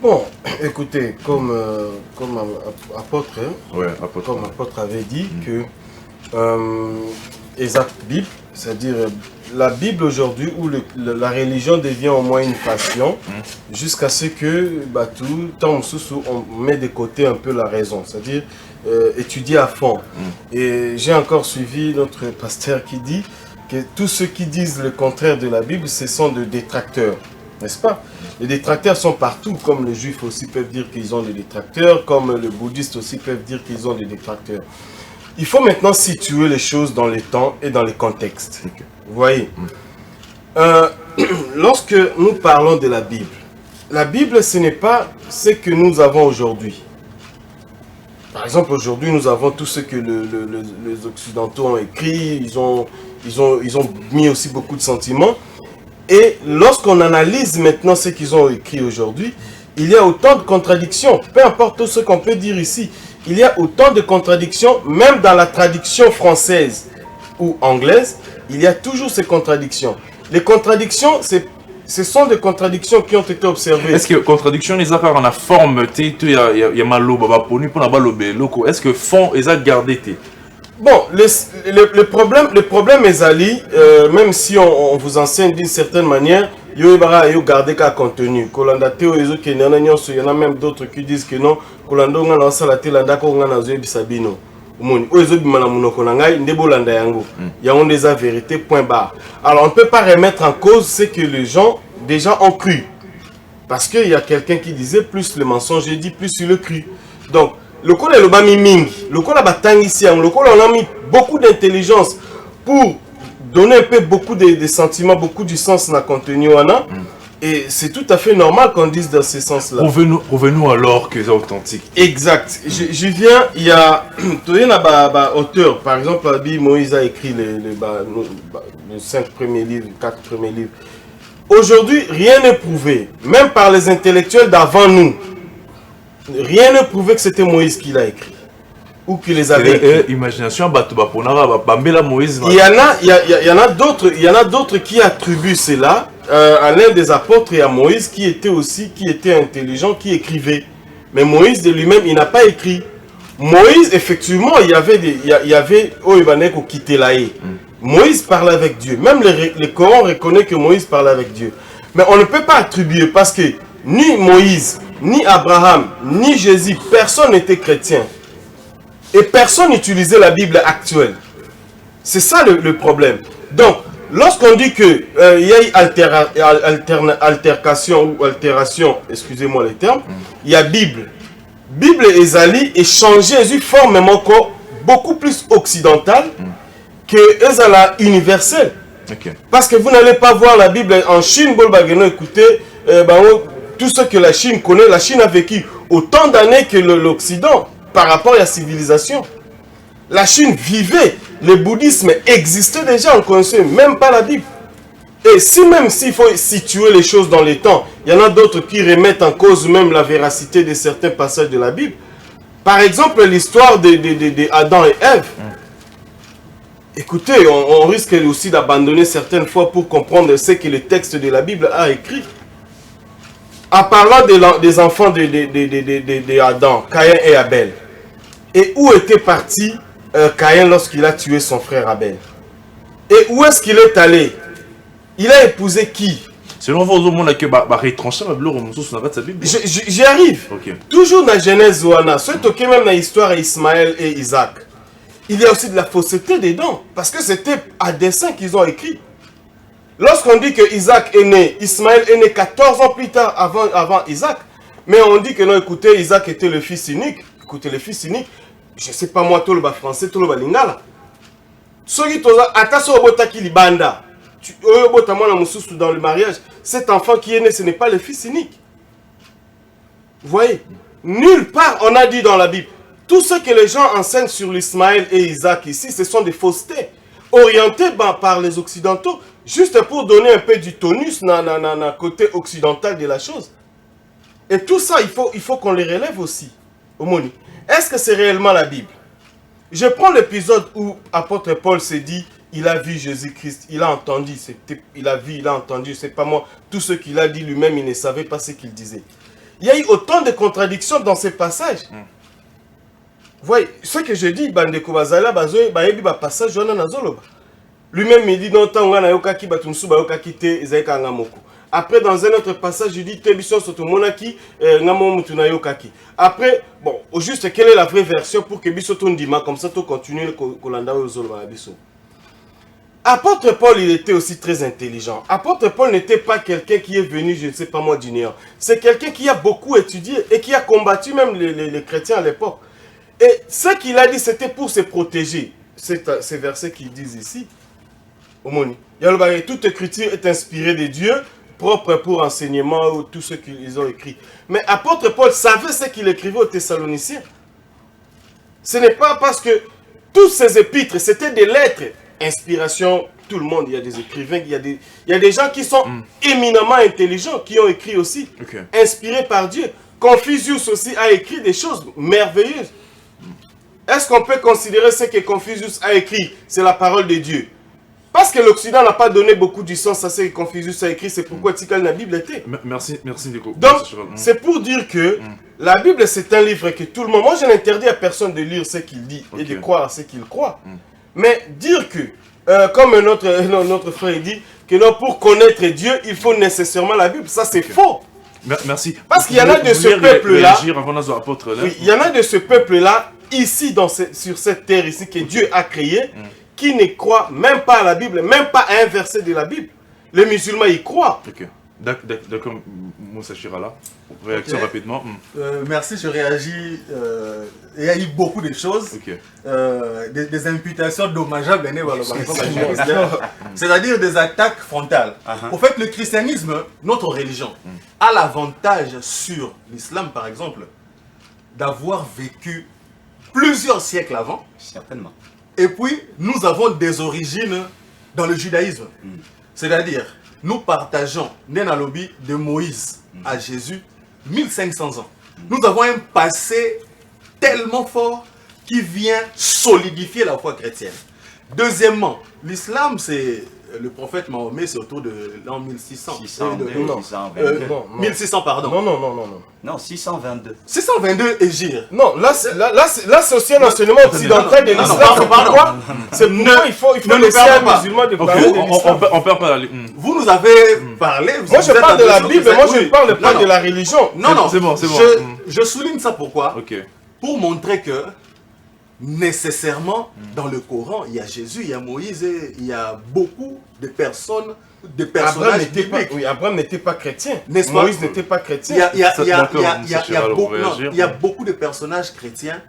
Bon, écoutez, comme apôtre, ouais, comme apôtre avait dit que Exact Bible, c'est-à-dire la Bible aujourd'hui où la religion devient au moins une passion jusqu'à ce que tout temps on met de côté un peu la raison, c'est-à-dire étudier à fond. Et j'ai encore suivi notre pasteur qui dit que tous ceux qui disent le contraire de la Bible, ce sont des détracteurs, n'est-ce pas? Les détracteurs sont partout, comme les juifs aussi peuvent dire qu'ils ont des détracteurs, comme les bouddhistes aussi peuvent dire qu'ils ont des détracteurs. Il faut maintenant situer les choses dans le temps et dans les contextes. Vous voyez, lorsque nous parlons de la Bible, ce n'est pas ce que nous avons aujourd'hui. Par exemple, aujourd'hui, nous avons tout ce que les Occidentaux ont écrit, ils ont mis aussi beaucoup de sentiments. Et lorsqu'on analyse maintenant ce qu'ils ont écrit aujourd'hui, il y a autant de contradictions, peu importe tout ce qu'on peut dire ici. Il y a autant de contradictions, même dans la traduction française ou anglaise, il y a toujours ces contradictions. Les contradictions, ce sont des contradictions qui ont été observées. Est-ce que contradiction les accords en la forme, il y a malo baba poni pour la lobé loko. Est-ce que fond les a gardé? Bon, le problème est Ali, même si on vous enseigne d'une certaine manière, yo bara yo garder ka contenu kolanda te oyo ke nana nyonso y en a même d'autres qui disent que non kolanda nga na sala te landa ko nga na zo bisabino omoni oyo zo bimana munoko na ngai nde bolanda yango yango des vérité point barre. Alors on ne peut pas remettre en cause ce que les gens déjà ont cru, parce qu'il y a quelqu'un qui disait plus le mensonge dit plus il le cru. Donc le col est le bami mingi, le col a batangi siang, le col on a mis beaucoup d'intelligence pour donner un peu beaucoup de sentiments, beaucoup du sens dans le contenu. Et c'est tout à fait normal qu'on dise dans ce sens-là. Revenons alors que c'est authentique. Exact. Je viens, il y a un auteur, par exemple, Moïse a écrit les 5 premiers livres, 4 premiers livres. Aujourd'hui, rien n'est prouvé, même par les intellectuels d'avant nous. Rien n'est prouvé que c'était Moïse qui l'a écrit. Ou qui les avait écrits. Imagination, Moïse. Il y en a d'autres qui attribuent cela à l'un des apôtres et à Moïse qui était intelligent, qui écrivait. Mais Moïse de lui-même, il n'a pas écrit. Moïse, effectivement, il y avait Moïse parlait avec Dieu. Même le Coran reconnaît que Moïse parlait avec Dieu. Mais on ne peut pas attribuer parce que ni Moïse, ni Abraham, ni Jésus, personne n'était chrétien. Et personne n'utilisait la Bible actuelle. C'est ça le problème. Donc, lorsqu'on dit qu'il y a eu altercation ou altération, excusez-moi les termes, il y a Bible. Bible et Zali et changer une forme encore beaucoup plus occidentale que Ezala universelle. Okay. Parce que vous n'allez pas voir la Bible en Chine, écoutez, tout ce que la Chine connaît, la Chine a vécu autant d'années que l'Occident par rapport à la civilisation. La Chine vivait, le bouddhisme existait déjà, on ne connaissait même pas la Bible. Et même s'il faut situer les choses dans les temps, il y en a d'autres qui remettent en cause même la véracité de certains passages de la Bible. Par exemple, l'histoire d'Adam et Ève. Écoutez, on risque aussi d'abandonner certaines fois pour comprendre ce que le texte de la Bible a écrit. En parlant des enfants d'Adam, Caïn et Abel. Et où était parti Caïn lorsqu'il a tué son frère Abel? Et où est-ce qu'il est allé? Il a épousé qui? Selon vous, on a que retrancher la Bible. J'y arrive. Okay. Toujours dans Genèse, c'est même dans l'histoire d'Ismaël et Isaac. Il y a aussi de la fausseté dedans. Parce que c'était à dessein qu'ils ont écrit. Lorsqu'on dit que Isaac est né, Ismaël est né 14 ans plus tard avant Isaac. Mais on dit que non, écoutez, Isaac était le fils unique. Écoutez, le fils unique, je ne sais pas moi, tout le français, tout le lingala. Dans le mariage, cet enfant qui est né, ce n'est pas le fils unique. Vous voyez, nulle part on a dit dans la Bible. Tout ce que les gens enseignent sur l'Ismaël et Isaac ici, ce sont des faussetés. Orientées par les Occidentaux, juste pour donner un peu du tonus dans le côté occidental de la chose. Et tout ça, il faut qu'on les relève aussi. Est-ce que c'est réellement la Bible? Je prends l'épisode où apôtre Paul s'est dit, il a vu Jésus-Christ, il a entendu, il a entendu, c'est pas moi. Tout ce qu'il a dit lui-même, il ne savait pas ce qu'il disait. Il y a eu autant de contradictions dans ces passages. Vous voyez, ce que je dis, Bandeko Bazala, passage, lui-même il dit, non, après, dans un autre passage, il dit, après, bon, au juste, quelle est la vraie version pour que Bissoton Dima, comme ça, tu continues le Kolanda ou Zolma Bisso. Apôtre Paul, il était aussi très intelligent. Apôtre Paul n'était pas quelqu'un qui est venu, je ne sais pas moi, du néant. C'est quelqu'un qui a beaucoup étudié et qui a combattu même les chrétiens à l'époque. Et ce qu'il a dit, c'était pour se protéger. Ces versets qu'ils disent ici. Toute écriture est inspirée de Dieu, propre pour enseignement ou tout ce qu'ils ont écrit. Mais apôtre Paul savait ce qu'il écrivait aux Thessaloniciens. Ce n'est pas parce que tous ces épîtres, c'était des lettres. Inspiration, tout le monde, il y a des écrivains, il y a des gens qui sont éminemment intelligents, qui ont écrit aussi, inspirés par Dieu. Confucius aussi a écrit des choses merveilleuses. Est-ce qu'on peut considérer ce que Confucius a écrit, c'est la parole de Dieu? Parce que l'Occident n'a pas donné beaucoup du sens à ce que Confucius a écrit, c'est pourquoi la Bible était. Merci Nico. Donc, c'est pour dire que la Bible, c'est un livre que tout le monde... Moi, je n'interdis à personne de lire ce qu'il dit et de croire à ce qu'il croit. Mais dire que, comme notre frère dit, que non, pour connaître Dieu, il faut nécessairement la Bible. Ça, c'est faux. Merci. Parce qu'il y en a de ce peuple-là. Oui, il y en a de ce peuple-là, ici, sur cette terre ici, que Dieu a créé, qui ne croient même pas à la Bible, même pas à un verset de la Bible. Les musulmans y croient. Ok. D'accord, Moussa Chirala. Réaction rapidement. Merci, je réagis. Il y a eu beaucoup de choses. Des imputations dommageables. C'est-à-dire des attaques frontales. Au fait, le christianisme, notre religion, a l'avantage sur l'islam, par exemple, d'avoir vécu plusieurs siècles avant. Certainement. Et puis, nous avons des origines dans le judaïsme. C'est-à-dire, nous partageons Nenalobi de Moïse à Jésus 1500 ans. Nous avons un passé tellement fort qui vient solidifier la foi chrétienne. Deuxièmement, l'islam, c'est le prophète Mahomet, c'est autour de l'an 1600. 1600, pardon. Non, 622. 622 Égir. Non, là, c'est aussi un enseignement occidental de l'islam. C'est pourquoi il faut laisser un musulman de parler de l'islam. On perd pas la Vous nous avez parlé. Moi, je parle de la Bible, moi, je ne parle pas de la religion. Non, c'est bon. Je souligne ça pourquoi? Pour montrer que nécessairement, dans le Coran, il y a Jésus, il y a Moïse, et il y a beaucoup de personnes, de personnages bibliques. Oui, Abraham n'était pas chrétien. N'est-ce pas? Moïse n'était pas chrétien. Il y a beaucoup de personnages chrétiens.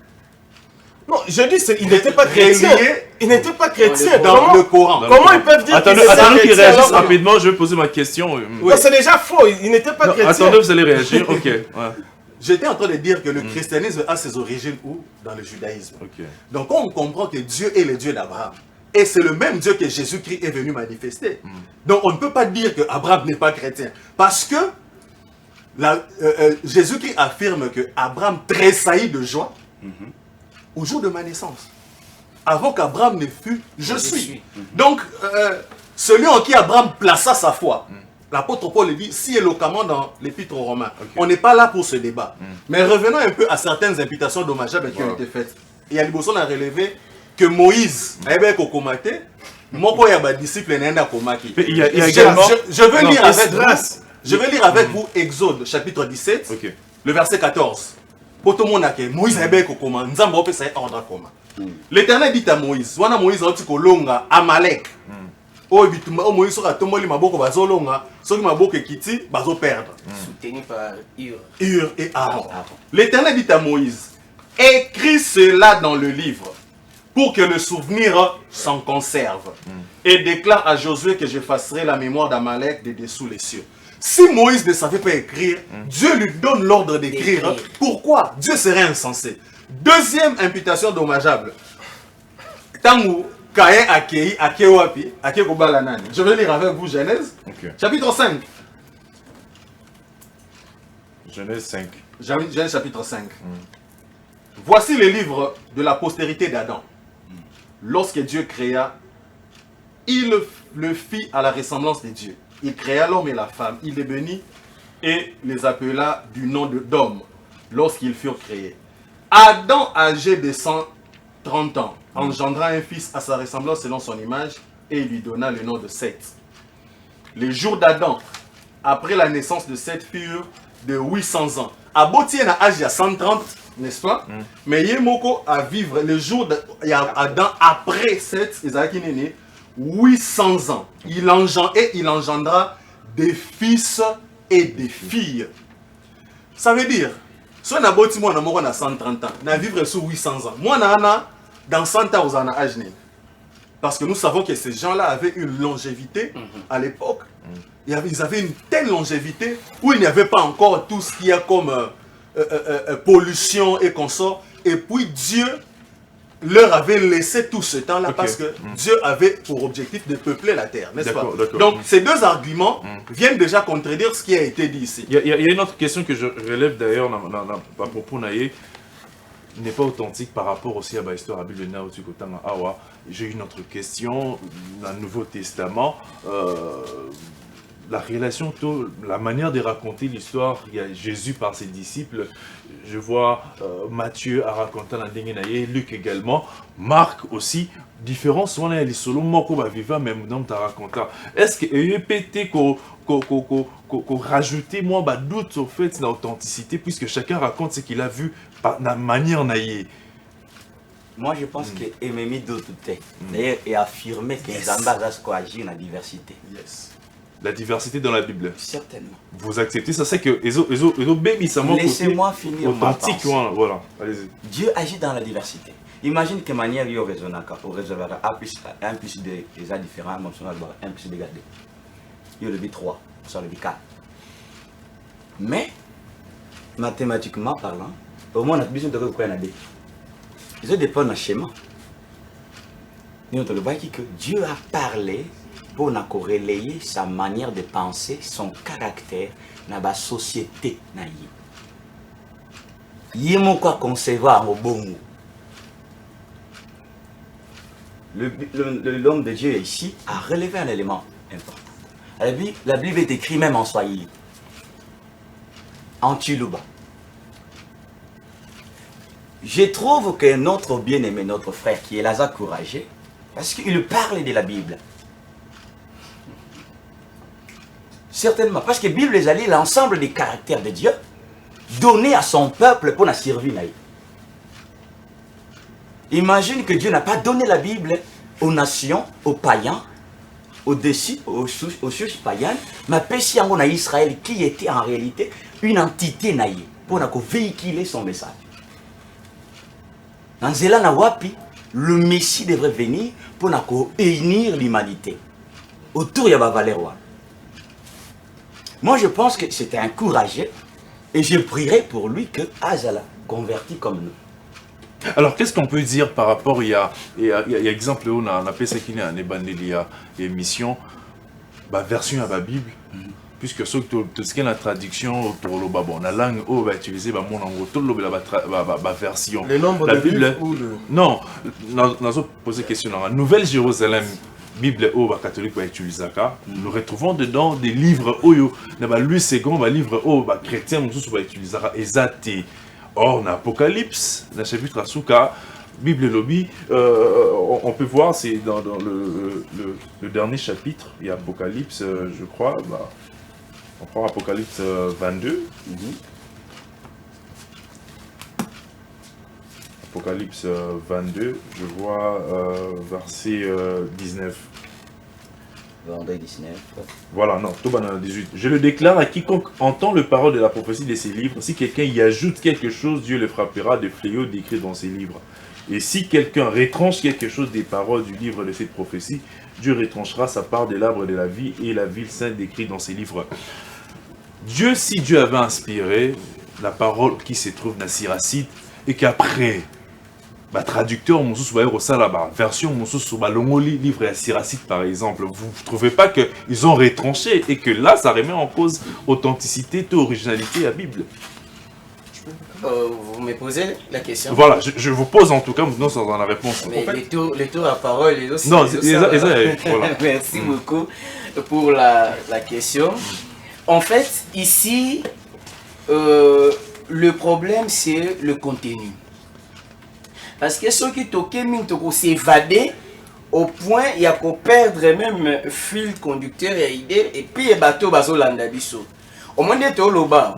Non, je dis, il n'était pas chrétien. Il n'était pas chrétien. Dans le Coran. Comment ils peuvent dire attendez qu'ils réagissent rapidement, je vais poser ma question. C'est déjà faux, il n'était pas chrétien. Attendez, vous allez réagir, ok. J'étais en train de dire que le christianisme a ses origines où? Dans le judaïsme. Donc on comprend que Dieu est le Dieu d'Abraham. Et c'est le même Dieu que Jésus-Christ est venu manifester. Donc on ne peut pas dire que Abraham n'est pas chrétien. Parce que Jésus-Christ affirme que Abraham tressaillit de joie au jour de ma naissance. Avant qu'Abraham ne fût, je suis. Donc celui en qui Abraham plaça sa foi. L'apôtre Paul dit si éloquemment dans l'épître aux Romains. On n'est pas là pour ce débat. Mais revenons un peu à certaines imputations dommageables qui ont été faites. Et Aliboson a relevé que Moïse, je vais lire avec vous Exode chapitre 17, le verset 14. L'Éternel dit à Moïse, Moïse a dit Amalek. Moïse a tombé maboko bazolonga, soki maboko ekiti bazo perdre. Soutenu par Hur et Aaron. L'Éternel dit à Moïse, écris cela dans le livre pour que le souvenir s'en conserve. Et déclare à Josué que j'effacerai la mémoire d'Amalek de dessous les cieux. Si Moïse ne savait pas écrire, Dieu lui donne l'ordre d'écrire. Pourquoi? Dieu serait insensé. Deuxième imputation dommageable. Tangu Caïn accueilli Akewapi, Akekobalanani. Je vais lire avec vous Genèse, chapitre 5. Genèse 5. Genèse chapitre 5. Voici les livres de la postérité d'Adam. Lorsque Dieu créa, il le fit à la ressemblance de Dieu. Il créa l'homme et la femme, il les bénit et les appela du nom d'homme lorsqu'ils furent créés. Adam, âgé de 130 ans, engendra un fils à sa ressemblance selon son image et il lui donna le nom de Seth. Les jours d'Adam, après la naissance de Seth, furent de 800 ans. Aboti à âge de 130, n'est-ce pas? Mais Yemoko a vivre les jours d'Adam après Seth, Isaac est né, 800 ans. Il engendra des fils et des filles. Ça veut dire, si on a boti moi na 130 ans, na vivre sous 800 ans. Moi na dans 100 ans aux âge. Parce que nous savons que ces gens-là avaient une longévité à l'époque. Ils avaient une telle longévité où il n'y avait pas encore tout ce qu'il y a comme pollution et consorts. Et puis Dieu leur avait laissé tout ce temps-là parce que Dieu avait pour objectif de peupler la terre, n'est-ce pas? Donc ces deux arguments viennent déjà contredire ce qui a été dit ici. Il y a une autre question que je relève d'ailleurs à propos Naïe. N'est pas authentique par rapport aussi à l'histoire de la Bible. J'ai une autre question dans le Nouveau Testament. la relation, la manière de raconter l'histoire, il y a Jésus par ses disciples, je vois Matthieu a raconté la Dengenaye, Luc également, Marc aussi, différence, on a les solos, moko va vivre même dans ta raconte. Est-ce que EPT qu'on rajouter moi bah doute au fait de l'authenticité puisque chacun raconte ce qu'il a vu par la manière naïe. Moi, je pense que Ememi Doute d'ailleurs est affirmé que Zamba agit dans la diversité. Yes. La diversité dans la Bible. Certainement. Vous acceptez ça, c'est que laissez-moi finir authentique, voilà. Allez-y. Dieu agit dans la diversité. Imagine que manière il raisonnable, au réservoir A plus 1 plus 2 est différent, mon son 1 plus 2 gardé. Il y a le 3, ça le 4. Mais mathématiquement parlant, au moins on a besoin de quoi on a dit. Ils dépend d'un schéma. Nous avons dit que Dieu a parlé pour nous corréler sa manière de penser, son caractère dans la société. Il y a quoi concevoir au bon mot. L'homme de Dieu ici a relevé un élément important. La Bible est écrite même en Swahili, en Chiluba. Je trouve que notre bien-aimé, notre frère qui est Lazare Courageux, parce qu'il parle de la Bible. Certainement, parce que la Bible est allée l'ensemble des caractères de Dieu donnés à son peuple pour la servir. Imagine que Dieu n'a pas donné la Bible aux nations, aux païens, aux souches païennes, mais péché en Israël qui était en réalité une entité naïe pour véhiculer son message. Dans Zéla Wapi, le Messie devrait venir pour unir l'humanité autour de la valeur. Moi, je pense que c'était un courageux et je prierai pour lui que Azala converti comme nous. Alors, qu'est-ce qu'on peut dire par rapport, il y a exemple, on a appelé ça qu'il y a une émission, version à la Bible, puisque ce qui est la traduction pour le babon, la langue où va utiliser mon angle, tout la version. Le nombre de Bible ou le... Non, nous avons posé question dans la Nouvelle Jérusalem. Bible où les catholiques va utiliser ça, nous retrouvons dedans des livres où Louis II livre où les chrétiens va utiliser ça exacté. Or dans Apocalypse, dans le chapitre Asuka, Bible lobby, on peut voir c'est dans le dernier chapitre, il y a Apocalypse, je crois, on prend Apocalypse 22. Apocalypse 22, je vois verset 19. Verset 19. Voilà, non, tout dans 18. Je le déclare à quiconque entend le parole de la prophétie de ces livres. Si quelqu'un y ajoute quelque chose, Dieu le frappera de fléaux décrits dans ces livres. Et si quelqu'un retranche quelque chose des paroles du livre de cette prophétie, Dieu retranchera sa part de l'arbre de la vie et la ville sainte décrite dans ces livres. Si Dieu avait inspiré la parole qui se trouve dans Siracide, et qu'après, traducteur, version, livre à Siracide par exemple, vous ne trouvez pas qu'ils ont retranché et que là, ça remet en cause authenticité, originalité à la Bible? Vous me posez la question. Voilà, je vous pose en tout cas, non sans la réponse. Mais les tours à parole, les autres. Non, voilà. Merci beaucoup pour la question. En fait, ici, le problème, c'est le contenu. Parce que ceux qui toquent s'évader au point, il y a qu'on perdre même fil conducteur et idée, et puis les bateaux bazolandabiso. Au moins de Toloba,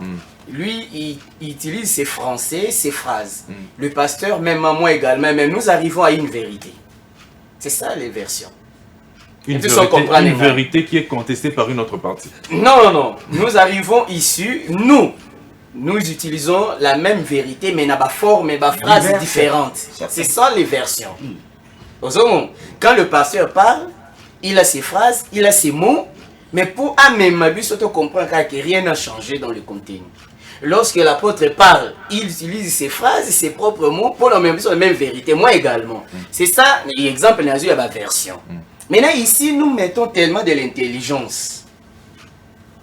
lui, il utilise ses français, ses phrases. Le pasteur, même moi également, mais nous arrivons à une vérité. C'est ça les versions. Une vérité qui est contestée par une autre partie. Non. Nous arrivons ici, nous utilisons la même vérité, mais dans la forme et la phrase différentes. C'est ça les versions. Quand le pasteur parle, il a ses phrases, il a ses mots, mais pour Amemabu, surtout comprendre que rien n'a changé dans le contenu. Lorsque l'apôtre parle, il utilise ses phrases, ses propres mots pour la même vérité. Moi également. C'est ça l'exemple dans la version. Maintenant ici, nous mettons tellement de l'intelligence.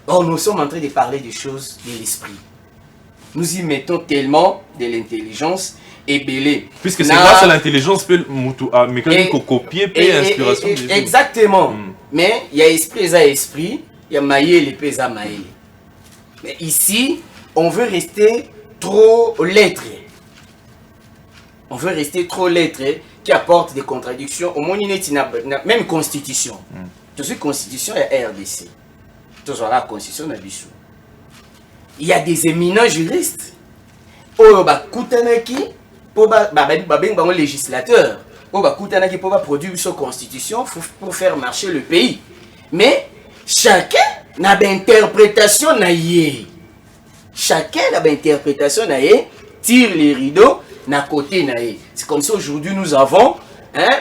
Or, nous sommes en train de parler des choses de l'esprit. Nous y mettons tellement de l'intelligence et belé. Puisque c'est grâce à l'intelligence que mécanique copier et inspiration. Exactement. Mais il y a esprit et esprit. il y a Maïel et Pesa Maïel. Mais ici, on veut rester trop lettré. On veut rester trop lettré qui apporte des contradictions. Au moins, il y a même constitution. Tout ce constitution est RDC. Tout ça, la constitution est Bissou. Il y a des éminents juristes. Oh, bah, Koutanaki, pour les législateurs. Oh, bah, Koutanaki, pour produire une constitution pour faire marcher le pays. Mais chacun n'a pas d'interprétation. Chacun n'a pas d'interprétation. Tire les rideaux na côté. C'est comme ça aujourd'hui nous avons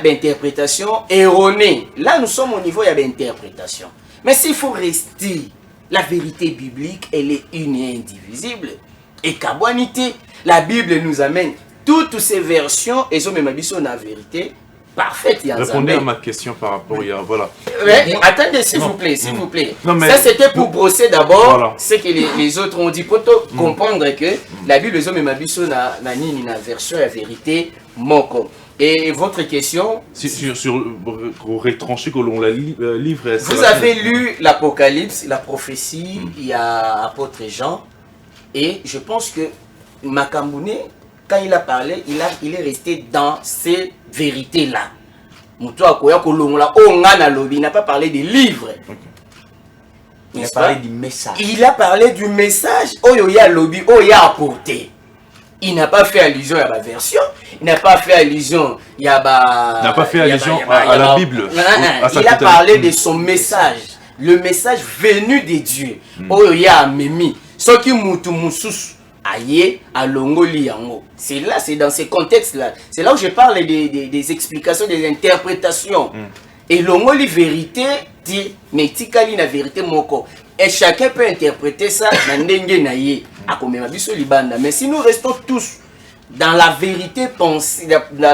d'interprétation erronée. Là, nous sommes au niveau de l'interprétation. Mais s'il faut rester, la vérité biblique, elle est une et indivisible. Et Kabouanité, la Bible nous amène toutes ces versions et ça même la vérité parfaite. Répondez à ma question par rapport à... Voilà. Ouais, attendez, s'il vous plaît, s'il vous plaît. Non, mais... Ça, c'était pour brosser d'abord voilà. ce que les autres ont dit, pour comprendre que la Bible, même la version la vérité, moko. Et votre question pour retrancher que l'on la livre... Vous avez lu l'Apocalypse, la prophétie, il y a apôtre Jean, et je pense que Makamboune, quand il a parlé, il est resté dans ces vérités-là. Il n'a pas parlé des livres. Il a parlé du message. Il a parlé du message, il a apporté. Il n'a pas fait allusion à la version, il n'a pas fait allusion à la Bible. Il a parlé de son message, le message venu de Dieu. Ce qui c'est là, c'est dans ces contextes-là. C'est là où je parle des explications, des interprétations. Et l'ongoli vérité dit, mais tikali na vérité moko. Et chacun peut interpréter ça mais si nous restons tous dans la vérité, dans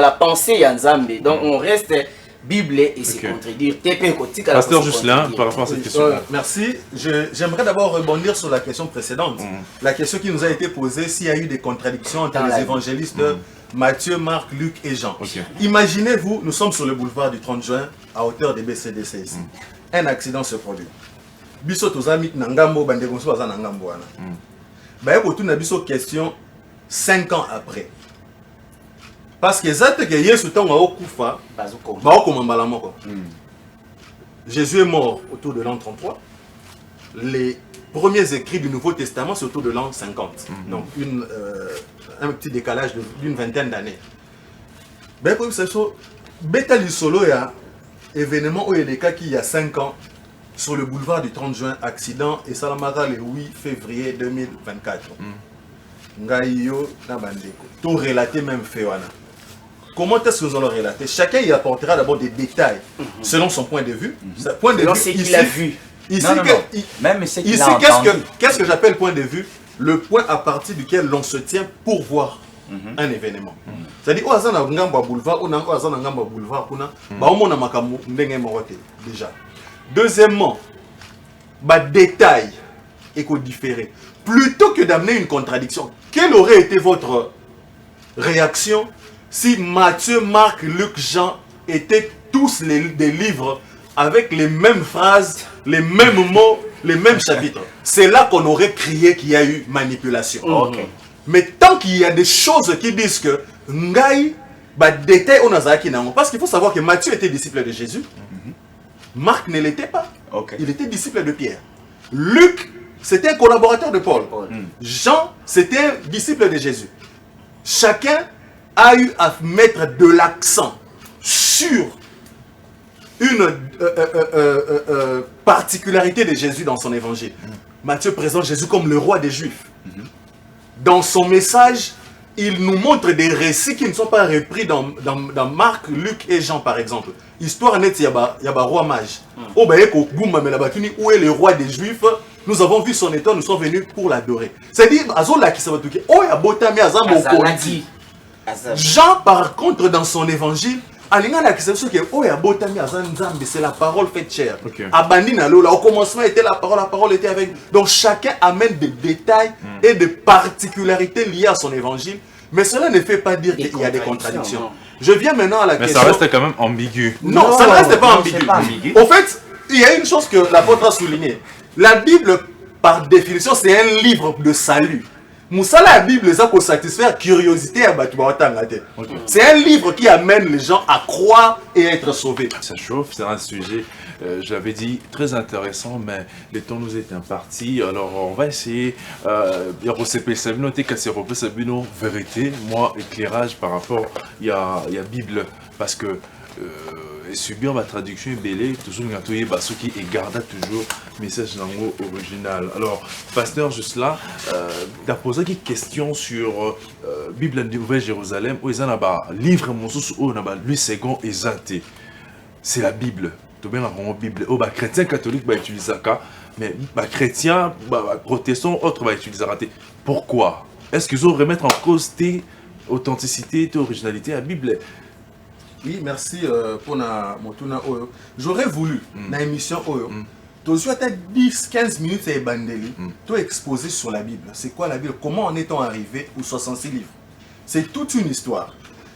la pensée Yanzambe, donc on reste Bible et se contredire. Pasteur Juscelin, par rapport à cette question. Merci. J'aimerais d'abord rebondir sur la question précédente. La question qui nous a été posée, s'il y a eu des contradictions entre les évangélistes Matthieu, Marc, Luc et Jean. Imaginez-vous, nous sommes sur le boulevard du 30 juin, à hauteur des BCDC ici. Un accident se produit. Biso tozami nangambo bandegonso baza nangambo wana. Ba yeko tuna biso question 5 ans après. Parce que zate que Yesu tonga okufa ba okomambala moko. Jésus est mort autour de l'an 33. Les premiers écrits du Nouveau Testament c'est autour de l'an 50. Donc un petit décalage d'une vingtaine d'années. Ba yeko biso beta lisolo ya événement où il y a qui il y a 5 ans sur le boulevard du 30 juin, accident et Salamara le 8 février 2024. Ngaïyo Nabandeko. Tout relaté même fait. Comment est-ce que nous allons relater? Chacun y apportera d'abord des détails selon son point de vue. Point de vue c'est qu'il a vu. Ici, même ce qu'il a entendu. Qu'est-ce que j'appelle point de vue? Le point à partir duquel l'on se tient pour voir un événement. C'est-à-dire, au hasard d'un boulevard, ou au hasard d'un boulevard, on a déjà. Deuxièmement, détail et différé. Plutôt que d'amener une contradiction, quelle aurait été votre réaction si Matthieu, Marc, Luc, Jean étaient tous des livres avec les mêmes phrases, les mêmes mots, les mêmes chapitres? C'est là qu'on aurait crié qu'il y a eu manipulation. Mais tant qu'il y a des choses qui disent que Ngai, détail on a parce qu'il faut savoir que Matthieu était disciple de Jésus. Marc ne l'était pas. Il était disciple de Pierre. Luc, c'était un collaborateur de Paul. Jean, c'était un disciple de Jésus. Chacun a eu à mettre de l'accent sur une particularité de Jésus dans son évangile. Matthieu présente Jésus comme le roi des Juifs. Dans son message, il nous montre des récits qui ne sont pas repris dans Marc, Luc et Jean par exemple. Histoire nette, il y a un roi mage. Où est le roi des Juifs? Nous avons vu son état, nous sommes venus pour l'adorer. C'est-à-dire, Jean par contre dans son évangile, c'est la parole faite chair. Au commencement était la parole était avec. Donc chacun amène des détails et des particularités liées à son évangile. Mais cela ne fait pas dire qu'il y a des contradictions. Je viens maintenant à la question. Mais ça reste quand même ambigu. Non, ça ne reste pas ambigu. En fait, il y a une chose que l'apôtre a souligné. La Bible, par définition, c'est un livre de salut. Moussa, la Bible, ça pour satisfaire curiosité à c'est un livre qui amène les gens à croire et être sauvés. Ça chauffe, c'est un sujet, je l'avais dit, très intéressant, mais le temps nous est imparti. Alors, on va essayer, vérité, moi, éclairage par rapport, il y a Bible, parce que subir ma traduction belé toujours ceux qui gardent toujours message langue original. Alors pasteur juste là d'apposer une question sur Bible de Nouvelle Jérusalem où ils en a livre mon sous où on a lui second exacté. C'est la Bible. Tout bien la Bible. Oh chrétien catholique va utiliser ça mais chrétien protestant autre va utiliser ça. Pourquoi? Est-ce qu'ils ont remettre en cause tes authenticité, tes originalité à la Bible? Oui, merci pour mon tour. J'aurais voulu, dans l'émission, tu as peut-être 10-15 minutes à Bandeli, tu exposé sur la Bible. C'est quoi la Bible? Comment en est-on arrivé aux 66 livres? C'est toute une histoire.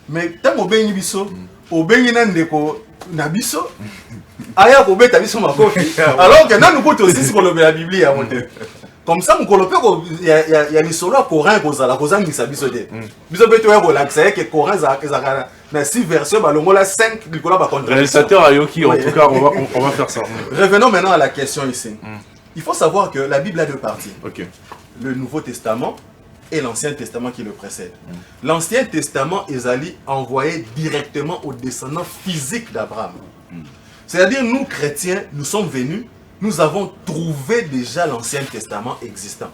Mais tant que tu biso, au Benginandeko, Nabiso, Aya Kobe Tabiso Makofi. Alors que nous pouvons aussi pour la Bible à monter. Comme ça, il y a les solos coréens qui sont biso de. Biso peut être relaxé, que coréens dans 6 versions, le 5, Nicolas va contre. Réalisateur Ayoki, en tout cas, on va faire ça. Revenons maintenant à la question ici. Il faut savoir que la Bible a 2 parties. Le Nouveau Testament et l'Ancien Testament qui le précède. L'Ancien Testament est allé envoyer directement aux descendants physiques d'Abraham. C'est-à-dire, nous, chrétiens, nous sommes venus, nous avons trouvé déjà l'Ancien Testament existant.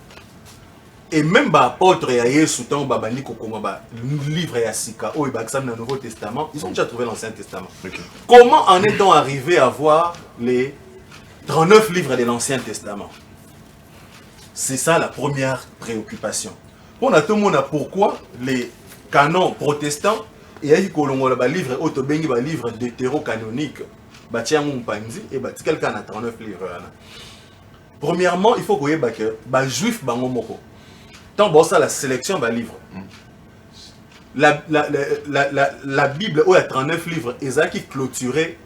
Et même les apôtres et les livres et le Nouveau Testament, ils ont déjà trouvé l'Ancien Testament. Comment en est-on arrivé à voir les 39 livres de l'Ancien Testament? C'est ça la première préoccupation. On a tout le monde pourquoi les canons protestants et les livres deutéro-canoniques et quelqu'un a 39 livres. Premièrement, il faut que les juifs bangomoko. Tant bon ça la sélection des livres. La Bible où il y a 39 livres, ils qui clôturé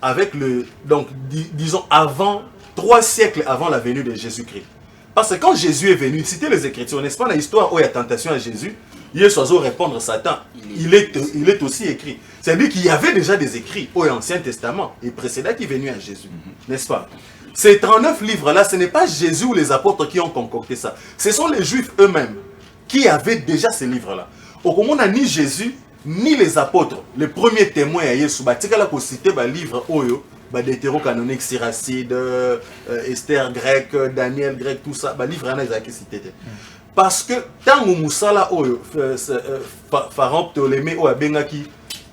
avec le donc disons avant 3 siècles avant la venue de Jésus-Christ. Parce que quand Jésus est venu, citer les Écritures, n'est-ce pas dans l'histoire où il y a tentation à Jésus, il est oiseau répondre à Satan. Il est aussi écrit. C'est-à-dire qu'il y avait déjà des écrits au Ancien Testament et précédent qui est venu à Jésus, n'est-ce pas? Ces 39 livres-là, ce n'est pas Jésus ou les apôtres qui ont concocté ça. Ce sont les Juifs eux-mêmes qui avaient déjà ces livres-là. Au moment, on n'a ni Jésus, ni les apôtres, les premiers témoins à Jésus. Il y a cité des livres deutéro-canoniques, Siracide, Esther grec, Daniel grec, tout ça. Les livres, il y a cité. Parce que tant que Moussala, Pharaon Ptolémée,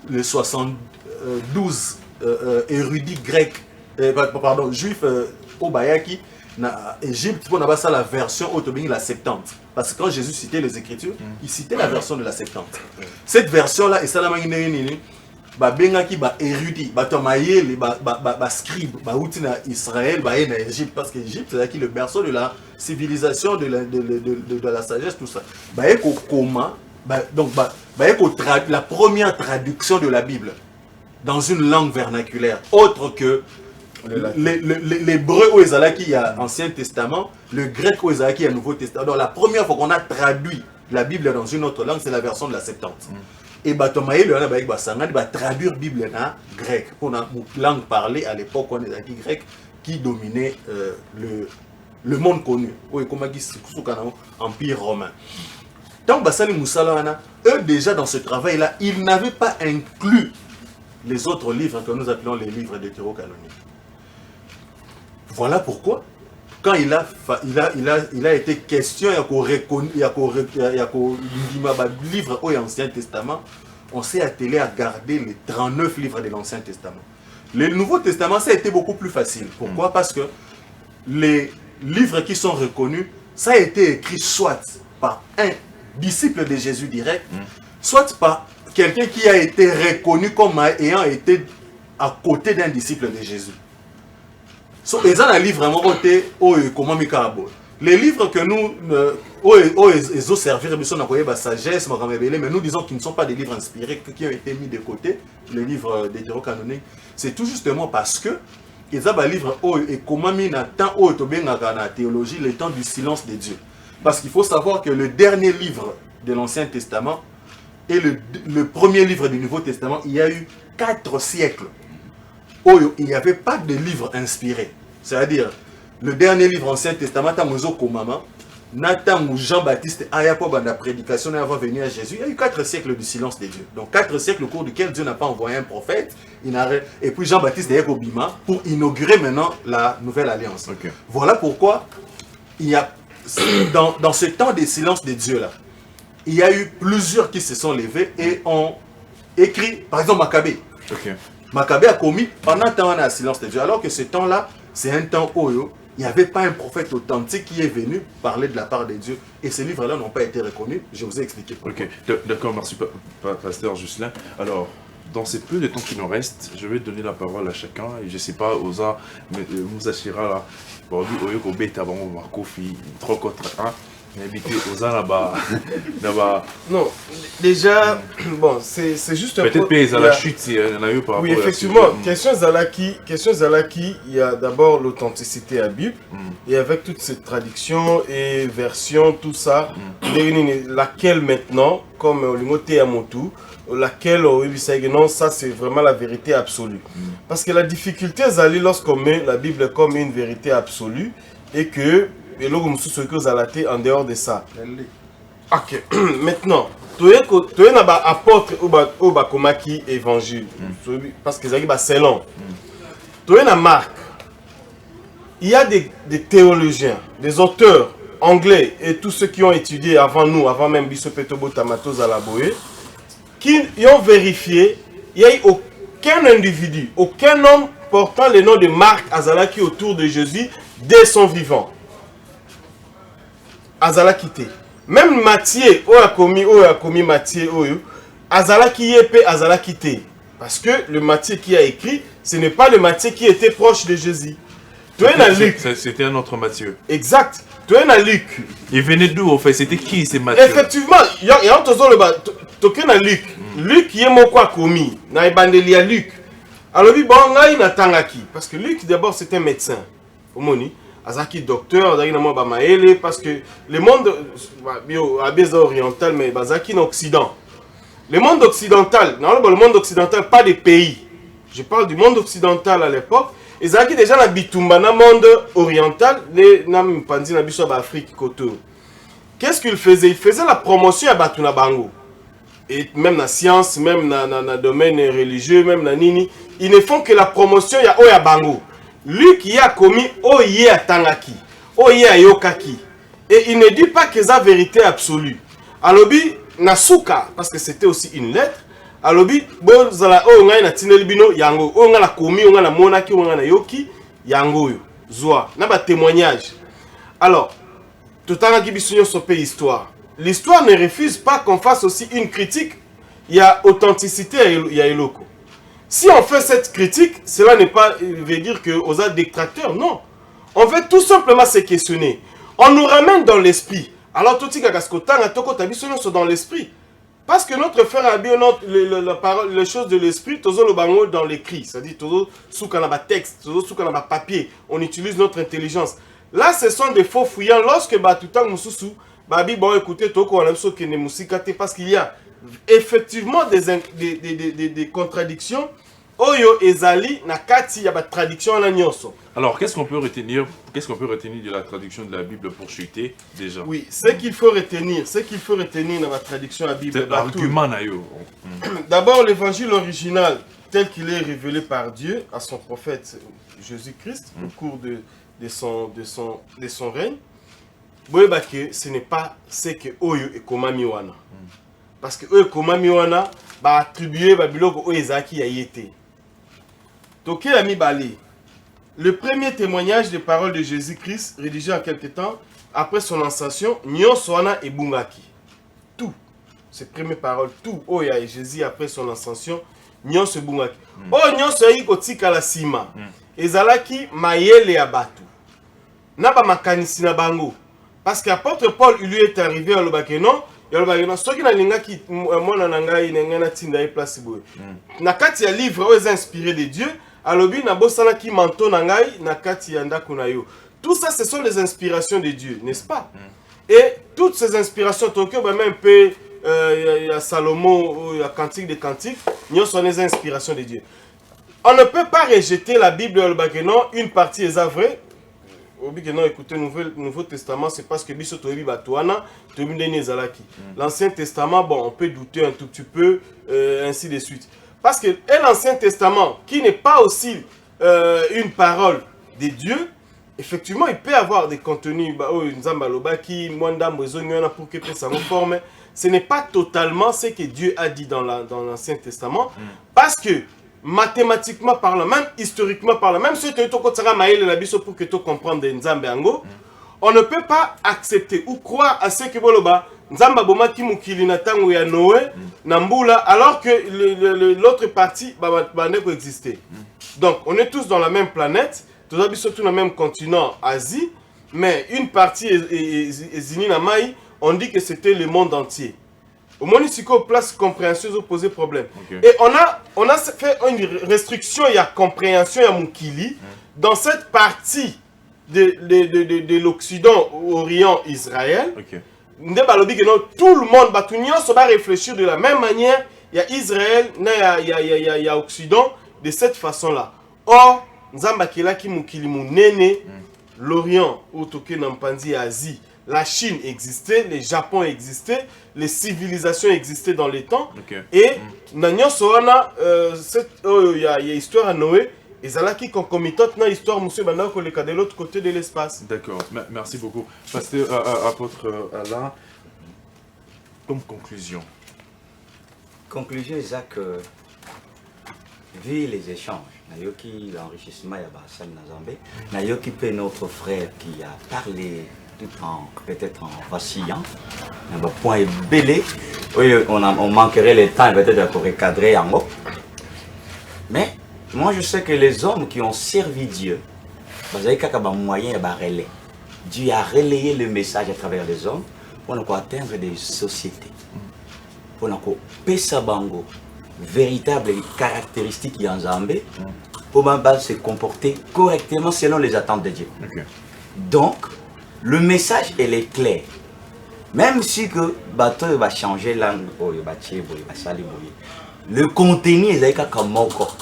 les 72 érudits grecs, pardon, juifs au Bayaki, en Égypte, on a ça la version la 70. Parce que quand Jésus citait les Écritures, il citait la version de la 70. Cette version-là, et ça la bengaki ba érudit, ba tomayeli, ba scribe, ba outina Israël, ba en Égypte, parce que l'Égypte c'est le berceau de la civilisation, de la sagesse, tout ça. Ba koma, donc la première traduction de la Bible dans une langue vernaculaire autre que l'hébreu où il y a Ancien Testament, le grec où il y a Nouveau Testament. Donc la première fois qu'on a traduit la Bible dans une autre langue, c'est la version de la 70. Et Batomaï, il va traduire la Bible en grec. Pour la langue parlée à l'époque, on est dit grec qui dominait le monde connu. Comme l'Empire romain. Tant que Moussala, eux déjà dans ce travail-là, ils n'avaient pas inclus les autres livres que nous appelons les livres deutéro-canoniques. Voilà pourquoi, quand il a été question, il y a livre au Ancien Testament, on s'est attelé à garder les 39 livres de l'Ancien Testament. Le Nouveau Testament, ça a été beaucoup plus facile. Pourquoi? Parce que les livres qui sont reconnus, ça a été écrit soit par un disciple de Jésus direct, soit par quelqu'un qui a été reconnu comme ayant été à côté d'un disciple de Jésus. Ils ont un livre vraiment côté les livres que nous ils ont servi la sagesse, mais nous disons qu'ils ne sont pas des livres inspirés qui ont été mis de côté, les livres deutéro-canoniques. C'est tout justement parce que ils ont un livre et comment mis dans temps où la théologie, le temps du silence de Dieu. Parce qu'il faut savoir que le dernier livre de l'Ancien Testament et le premier livre du Nouveau Testament, il y a eu 4 siècles où il n'y avait pas de livre inspiré. C'est-à-dire, le dernier livre Ancien Testament, Tamozo Komama, Nathan ou Jean-Baptiste Ayapo la prédication avant de venir à Jésus, il y a eu 4 siècles du silence de Dieu. Donc 4 siècles au cours duquel Dieu n'a pas envoyé un prophète. Et puis Jean-Baptiste est Obima pour inaugurer maintenant la nouvelle alliance. Okay. Voilà pourquoi il y a, dans ce temps de silence de Dieu là, il y a eu plusieurs qui se sont levés et ont écrit, par exemple Maccabée. Okay. Maccabée a commis pendant un temps de silence de Dieu, alors que ce temps-là, c'est un temps où il n'y avait pas un prophète authentique qui est venu parler de la part de Dieu. Et ces livres-là n'ont pas été reconnus. Je vous ai expliqué pourquoi. Ok, d'accord, merci, pasteur Juscelin. Alors, dans ces peu de temps qui nous reste, je vais donner la parole à chacun. Et je ne sais pas, Oza, Mouzachira, là, pour dire, Oyoko Beta, Kofi, trop contre un. Invité Oza là-bas. Non, déjà, bon, c'est juste un peu... Peut-être à la chute, il y en a eu par rapport à... Oui, effectivement, question Zalaki, il y a d'abord l'authenticité à la Bible, et avec toutes ces traductions et versions, tout ça, laquelle maintenant, comme au Limoté Amotu, laquelle, non, ça c'est vraiment la vérité absolue. Parce que la difficulté, Zali, lorsqu'on met la Bible comme une vérité absolue, et que... Et là, vous me en dehors de ça. Ok, maintenant, tu es un apôtre ou un évangile. Parce que c'est long. Tu es un Marc. Il y a des théologiens, des auteurs anglais et tous ceux qui ont étudié avant nous, avant même Bissop Petobo Tamato Zalaboé, qui ont vérifié, il n'y a eu aucun individu, aucun homme portant le nom de Marc Azalaki autour de Jésus dès son vivant. Azala quitté. Même Matthieu, a commis Matthieu, Azala qui est pe Azala quitté. Parce que le Matthieu qui a écrit, ce n'est pas le Matthieu qui était proche de Jésus. C'était un autre Matthieu. Exact. Tu es un Luc. Il venait d'où, en fait? C'était qui, ces Matthieu? Effectivement, il y a un autre tu es un Luc. Luc qui est mon quoi commis. Na ebandeli à Luc. Alors, bon, on a tangaki. Parce que Luc, d'abord, c'est un médecin. Au moni. Azaki docteur, parce que le monde oriental, mais Azaki en Occident. Le monde occidental, le monde occidental, pas des pays. Je parle du monde occidental à l'époque. Et Azaki déjà dans le monde oriental, l'Afrique. Qu'est-ce qu'il faisait? Il faisait la promotion à Batuna Bango. Et même dans la science, même dans le domaine religieux, même dans Nini, ils ne font que la promotion à Oya Bango. Lui qui a commis Oye à Tangaki, Oye à Yokaki. Et il ne dit pas que c'est la vérité absolue. Alobi, Nasuka, parce que c'était aussi une lettre. Alobi, Bozala, Onga na Tinelbino, Yango, Onga la commis, Onga la Monaki, Onga na Yoki, Yango, Zoa. N'a pas témoignage. Alors, tout en Gibisunion Sopé histoire. L'histoire ne refuse pas qu'on fasse aussi une critique. Il y a authenticité, il y a Eloko. Si on fait cette critique, cela n'est pas veut dire que aux détracteurs, non. On veut tout simplement se questionner. On nous ramène dans l'esprit. Alors tout ce qui sont dans l'esprit. Parce que notre frère a bien les choses de l'esprit, dans l'écrit. C'est-à-dire sous texte, sous papier. On utilise notre intelligence. Là, ce sont des faux fouillants. Lorsque tout le temps, bon écoutez, parce qu'il y a effectivement des contradictions. Oyo ezali na kati ya ba traduction na nyonso. Alors, qu'est-ce qu'on peut retenir de la traduction de la Bible pour chuter déjà? Oui, ce qu'il faut retenir dans la traduction de la Bible. C'est l'argument na yo. D'abord, l'évangile original tel qu'il est révélé par Dieu à son prophète Jésus-Christ au cours de son règne. Que ce n'est pas ce que Oyo et Komami wana. Parce que Oyo Komami wana ba attribuer ba biloko Oyo ezaki ya yete. Toké ami Bali. Le premier témoignage des paroles de Jésus-Christ rédigé en quelque temps après son ascension, nyonso wana et bungaki. Tout ces premières paroles, tout Oyo et Jésus après son ascension, nyonso bungaki. Oh nyonso yi kotika la sima. Ezalaki mayele ya batu. Na ba makanisi na bango. Parce qu'apôtre Paul, il lui est arrivé à l'Obakenon, et à l'Obakenon, ce qui n'a pas été inspiré de Dieu, alobi na bosala ki manto na ngai na kati ya ndako na yo. Tout ça, ce sont les inspirations de Dieu, n'est-ce pas? Et toutes ces inspirations, Tokyo, même un peu, il y a Salomon, il y a Cantique des Cantiques, nous sont les inspirations de Dieu. On ne peut pas rejeter la Bible, une partie est vraie. Écoutez, le Nouveau Testament, c'est parce que l'Ancien Testament, bon, on peut douter un tout petit peu, ainsi de suite. Parce que l'Ancien Testament, qui n'est pas aussi une parole de Dieu, effectivement, il peut avoir des contenus ce n'est pas totalement ce que Dieu a dit dans l'Ancien Testament, parce que mathématiquement parlant, même historiquement parlant, même si tu as pour que tu comprennes on ne peut pas accepter ou croire à ce que Nzamba bomaki mukili na tango ya Noé na mbula alors que l'autre partie va exister. Donc on est tous dans la même planète, tous habitons surtout dans le même continent, Asie, mais une partie est na mai, on dit que c'était le monde entier. Au moins ici qu'on place compréhension aux poser problème. Okay. Et on a fait une restriction, il y a compréhension, il y a mukili dans cette partie de l'Occident, Orient, Israël. Okay. Tout le monde va réfléchir de la même manière. Il y a Israël, il y a Occident, de cette façon-là. Or, l'Orient, Asie, la Chine existait, le Japon existait, les civilisations existaient dans les temps. Okay. Et il y a histoire à Noé. Et c'est là qui concomitante dans l'histoire, monsieur Bandao, de l'autre côté de l'espace. D'accord, merci beaucoup. Pasteur apôtre Alain, comme conclusion. Conclusion, c'est que, vu les échanges, l'enrichissement, il y a notre frère qui a parlé tout en, peut-être en vacillant, un point belé, on manquerait le temps peut-être pour recadrer en haut. Mais, moi, je sais que les hommes qui ont servi Dieu, Dieu a relayé le message à travers les hommes pour nous atteindre des sociétés. Pour nous pesa bango, véritables caractéristiques en Zambé, pour se comporter correctement selon les attentes de Dieu. Okay. Donc, le message elle est clair. Même si que bateau va changer langue, le contenu est comme encore.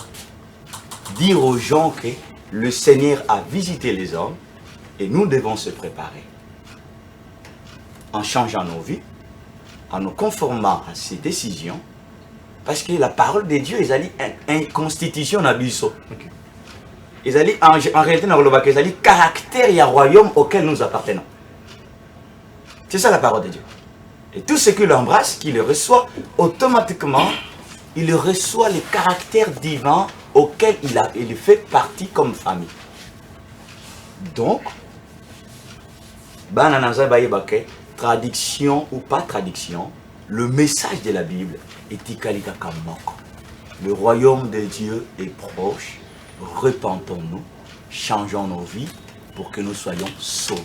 Dire aux gens que le Seigneur a visité les hommes et nous devons se préparer en changeant nos vies, en nous conformant à ses décisions, parce que la parole de Dieu est une constitution d'abisso. En réalité, ils ont caractère et royaume auquel nous appartenons. C'est ça la parole de Dieu. Et tout ce qu'il embrasse, qu'il le reçoit, automatiquement, il reçoit le caractère divin auquel il fait partie comme famille. Donc, traduction ou pas traduction, le message de la Bible est Ikalika Kamoko. Le royaume de Dieu est proche, repentons-nous, changeons nos vies pour que nous soyons sauvés.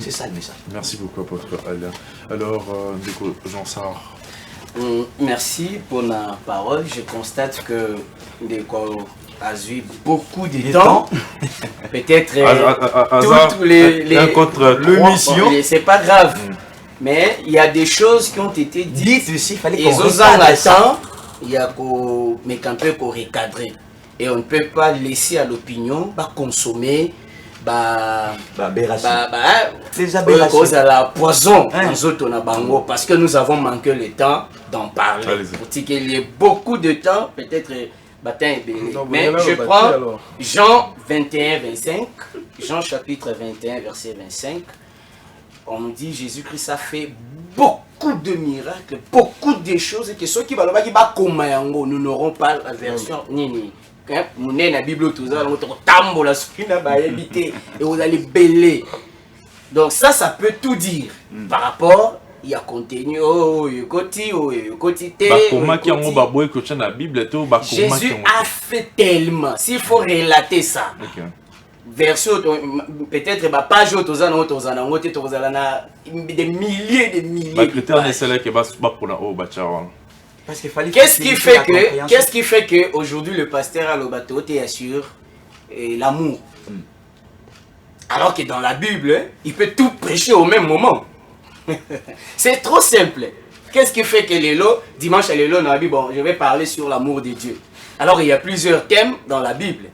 C'est ça le message. Merci beaucoup, apôtre Alain. Alors, Jean-Sar. Merci pour la parole. Je constate que Ndeko a eu beaucoup de temps. Peut-être toutes les contre l'émission. C'est pas grave. Mais il y a des choses qui ont été dites ici. Et aux temps, il y a qu'un peu recadrer. Et on ne peut pas laisser à l'opinion consommer la poison parce que nous avons manqué le temps d'en parler. Pour qu'il y ait beaucoup de temps, peut-être mais je prends Jean 21, 25, Jean chapitre 21, verset 25. On nous dit Jésus-Christ a fait beaucoup de miracles, beaucoup de choses et que ceux qui vont nous n'auront pas la version ni. Vous avez la Bible, vous et vous allez bêler. Donc ça peut tout dire par rapport il y a contenu Jésus a fait tellement. S'il faut relater ça, version peut-être page des milliers Parce qu'il fallait Qu'est-ce qui fait que aujourd'hui le pasteur à l'Obato assure l'amour? Alors que dans la Bible, il peut tout prêcher au même moment. C'est trop simple. Qu'est-ce qui fait que dimanche à l'élo, bon, je vais parler sur l'amour de Dieu. Alors il y a plusieurs thèmes dans la Bible.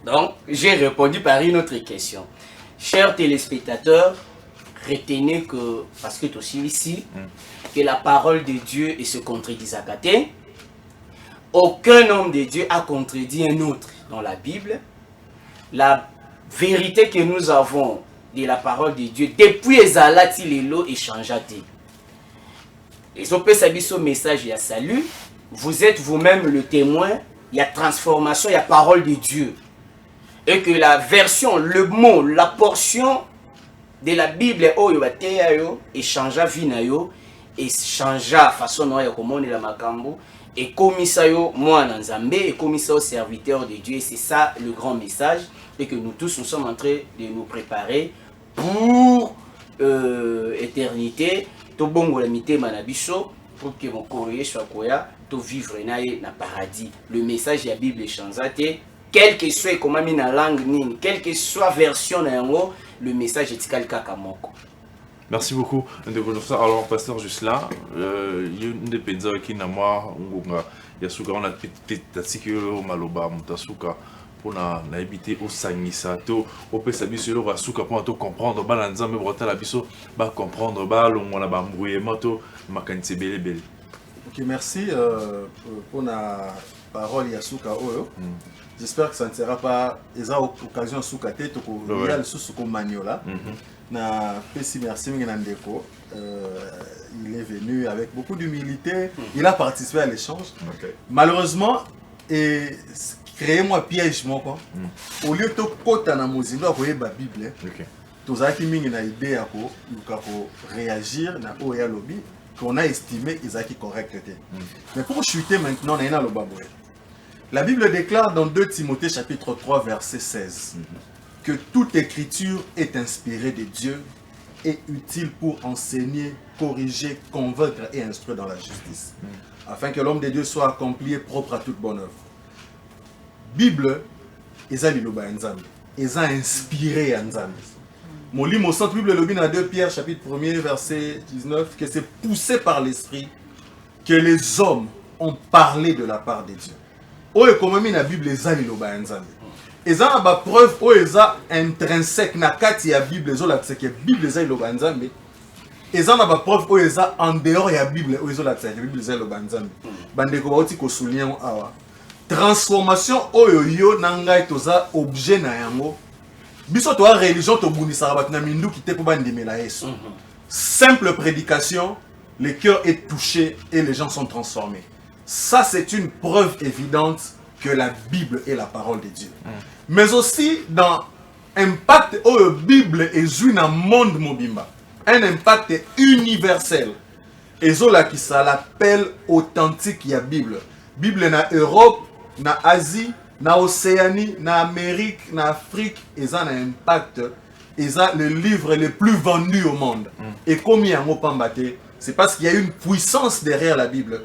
Donc, j'ai répondu par une autre question. Chers téléspectateurs, retenez que, parce que tu aussi ici, que la parole de Dieu se contredit à côté. Aucun homme de Dieu a contredit un autre dans la Bible. La vérité que nous avons de la parole de Dieu, depuis Ezalati Lelo et Changeati. Et on peut savoir ce message, il y a salut. Vous êtes vous-même le témoin, il y a transformation, il y a parole de Dieu. Et que la version, le mot, la portion de la Bible, et changea vie et changea façon de comment la makambo et commissaire moi dans Zambé et commissaire serviteur de Dieu. Et c'est ça le grand message et que nous tous nous sommes en train de nous préparer pour éternité. To bongo la mité manabiso pour que mon courrier soit koya to vivre na paradis. Le message de la Bible est changé. Quel que soit comment na langue nini, quelle que soit version na yango, le message est tikali kaka moko. Merci beaucoup. Alors, pasteur, juste là, il y a une des personnes qui n'a moi, il y a souvent la petite maloba, mutasuka, pour n'habiter au sangisato, au pesabi sur le rasuka pour comprendre, balanza, mais brota la biso, ba comprendre, ba l'on a bamboué, mato, makanti belle belle. Ok, merci pour la parole Yasuka Oyo. J'espère que ça ne sera pas l'occasion de soukater, il y a le sous-souko maniola. Na Pessi merci Nandeko. Il est venu avec beaucoup d'humilité. Il a participé à l'échange. Malheureusement, et créez-moi piège moi quoi. Au lieu de kota na mozindo akoye ba Bible. Tozaki mingi na idée ako réagir na oya lobby qu'on a estimé Isaac correct. Mais pour chuter maintenant, on a le baboué. La Bible déclare dans 2 Timothée chapitre 3 verset 16 que toute écriture est inspirée de Dieu et utile pour enseigner, corriger, convaincre et instruire dans la justice, afin que l'homme de Dieu soit accompli et propre à toute bonne œuvre. Bible, Eza liloba nzambe, Eza inspiré à nzambe. Mon livre au centre Bible lobby dans 2 Pierre chapitre 1er verset 19 que c'est poussé par l'esprit que les hommes ont parlé de la part de Dieu. Oye comme la Bible Eza liloba nzambe. Eza na ba preuve o eza intrinsèque na kati ya Bible zo la que Bible Eza liloba nzambe. Eza na ba preuve o eza en dehors ya Bible o eza la que Bible Eza liloba nzambe. Bande ko bauti ko souligner awa. Transformation oyo yo na ngai toza objet na yango. Biso to religion to bundisa bat na mindu ki te po bandimela Yesu. Simple prédication, le cœur est touché et les gens sont transformés. Ça c'est une preuve évidente que la Bible est la parole de Dieu. Mais aussi dans impact oyo Bible ezui na monde mobimba. Un impact universel. Ezola qui ça l'appelle authentique ya Bible. Bible na Europe, na Asie, na Océanie, na Amérique, na Afrique, ils ont un impact. Ils ont le livre le plus vendu au monde. Et comme il y a un mot pambaté, c'est parce qu'il y a une puissance derrière la Bible.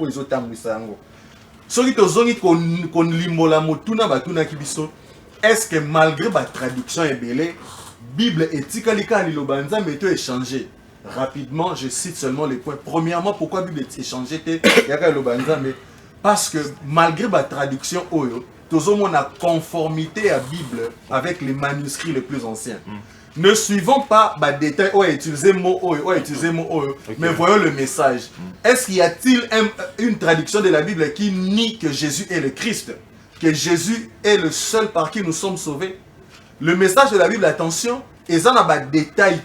Est-ce que malgré la traduction ébélée, Bible et Tikalika Lilobanza mais échangé rapidement? Je cite seulement les points. Premièrement, pourquoi Bible est échangé? Parce que malgré la traduction Oyo, nous avons une conformité à la Bible avec les manuscrits les plus anciens. Ne suivons pas les détails, utiliser mot Oyo, utiliser mot Oyo, mais voyons le message. Est-ce qu'il y a-t-il une traduction de la Bible qui nie que Jésus est le Christ, que Jésus est le seul par qui nous sommes sauvés? Le message de la Bible, attention, et ça n'a pas de détail.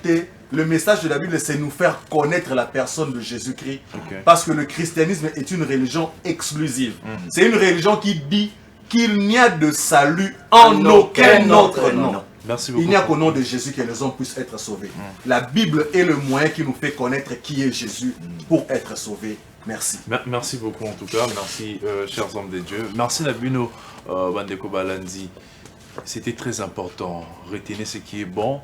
Le message de la Bible, c'est nous faire connaître la personne de Jésus-Christ. Parce que le christianisme est une religion exclusive. C'est une religion qui dit qu'il n'y a de salut en aucun autre nom. Merci beaucoup. Il n'y a qu'au nom de Jésus que les hommes puissent être sauvés. La Bible est le moyen qui nous fait connaître qui est Jésus pour être sauvés. Merci. Merci beaucoup en tout cas. Merci chers hommes de Dieu. Merci Nabino Bandeko Balandi. C'était très important. Retenez ce qui est bon.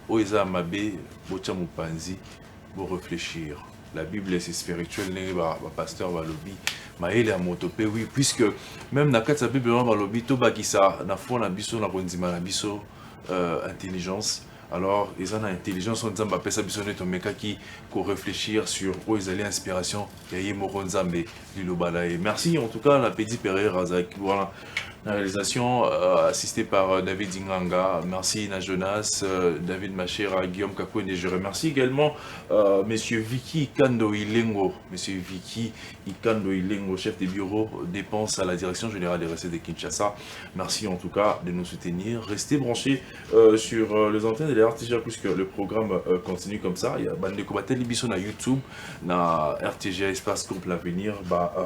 Oeza Mabe, Bocha Mupanzi, pour réfléchir. la Bible c'est spirituel, pasteur Balobi, maël à motopé, oui, puisque même dans la Bible, Balobi, Tobakisa, na fond na biso, na bondima na biso, intelligence. Alors, ils ont l'intelligence, on dit que ça besoin de qui réfléchir sur où ils allaient inspiration. Merci en tout cas la Petit Pereira, voilà. La réalisation assistée par David Inganga. Merci na Jonas, David Machera, Guillaume Kakouine. Je remercie également Monsieur Vicky Ikando Ilengo. Monsieur Vicky Ikando Ilengo, chef des bureaux dépenses à la direction générale des recettes de Kinshasa. Merci en tout cas de nous soutenir. Restez branchés sur les antennes de l'RTGA puisque le programme continue comme ça. Il y a Bandeko Batel Libiso na YouTube, na RTGA Espace Groupe L'Avenir,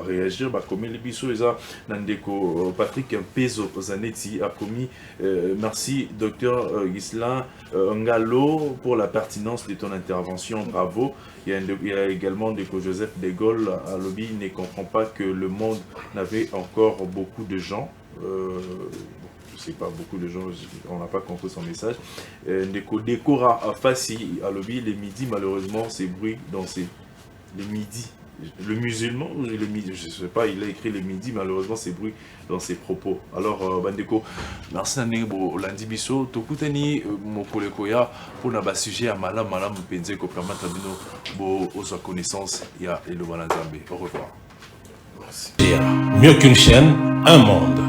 réagir, comme les Libiso, et ça, Nandeko Patrick Peso Zanetti a commis. Merci docteur Ghislain Ngalo pour la pertinence de ton intervention, bravo. Il y a également Joseph De Gaulle à lobby ne comprend pas que le monde n'avait encore beaucoup de gens. Je sais pas, beaucoup de gens, on n'a pas compris son message. Décora Fassi à lobby, les midis, malheureusement, ces bruits dans ces... Les midis. Le musulman, le midi, je ne sais pas, il a écrit les midis, malheureusement, c'est bruit dans ses propos. Alors, Bandeko, merci Nanebo Landibiso, Tokutani, Mokolekoya, pour un sujet à Malam, Penze, Kopama Tabino, aux connaissances, il y a le Balanzambe. Au revoir. Mieux qu'une chaîne, un monde.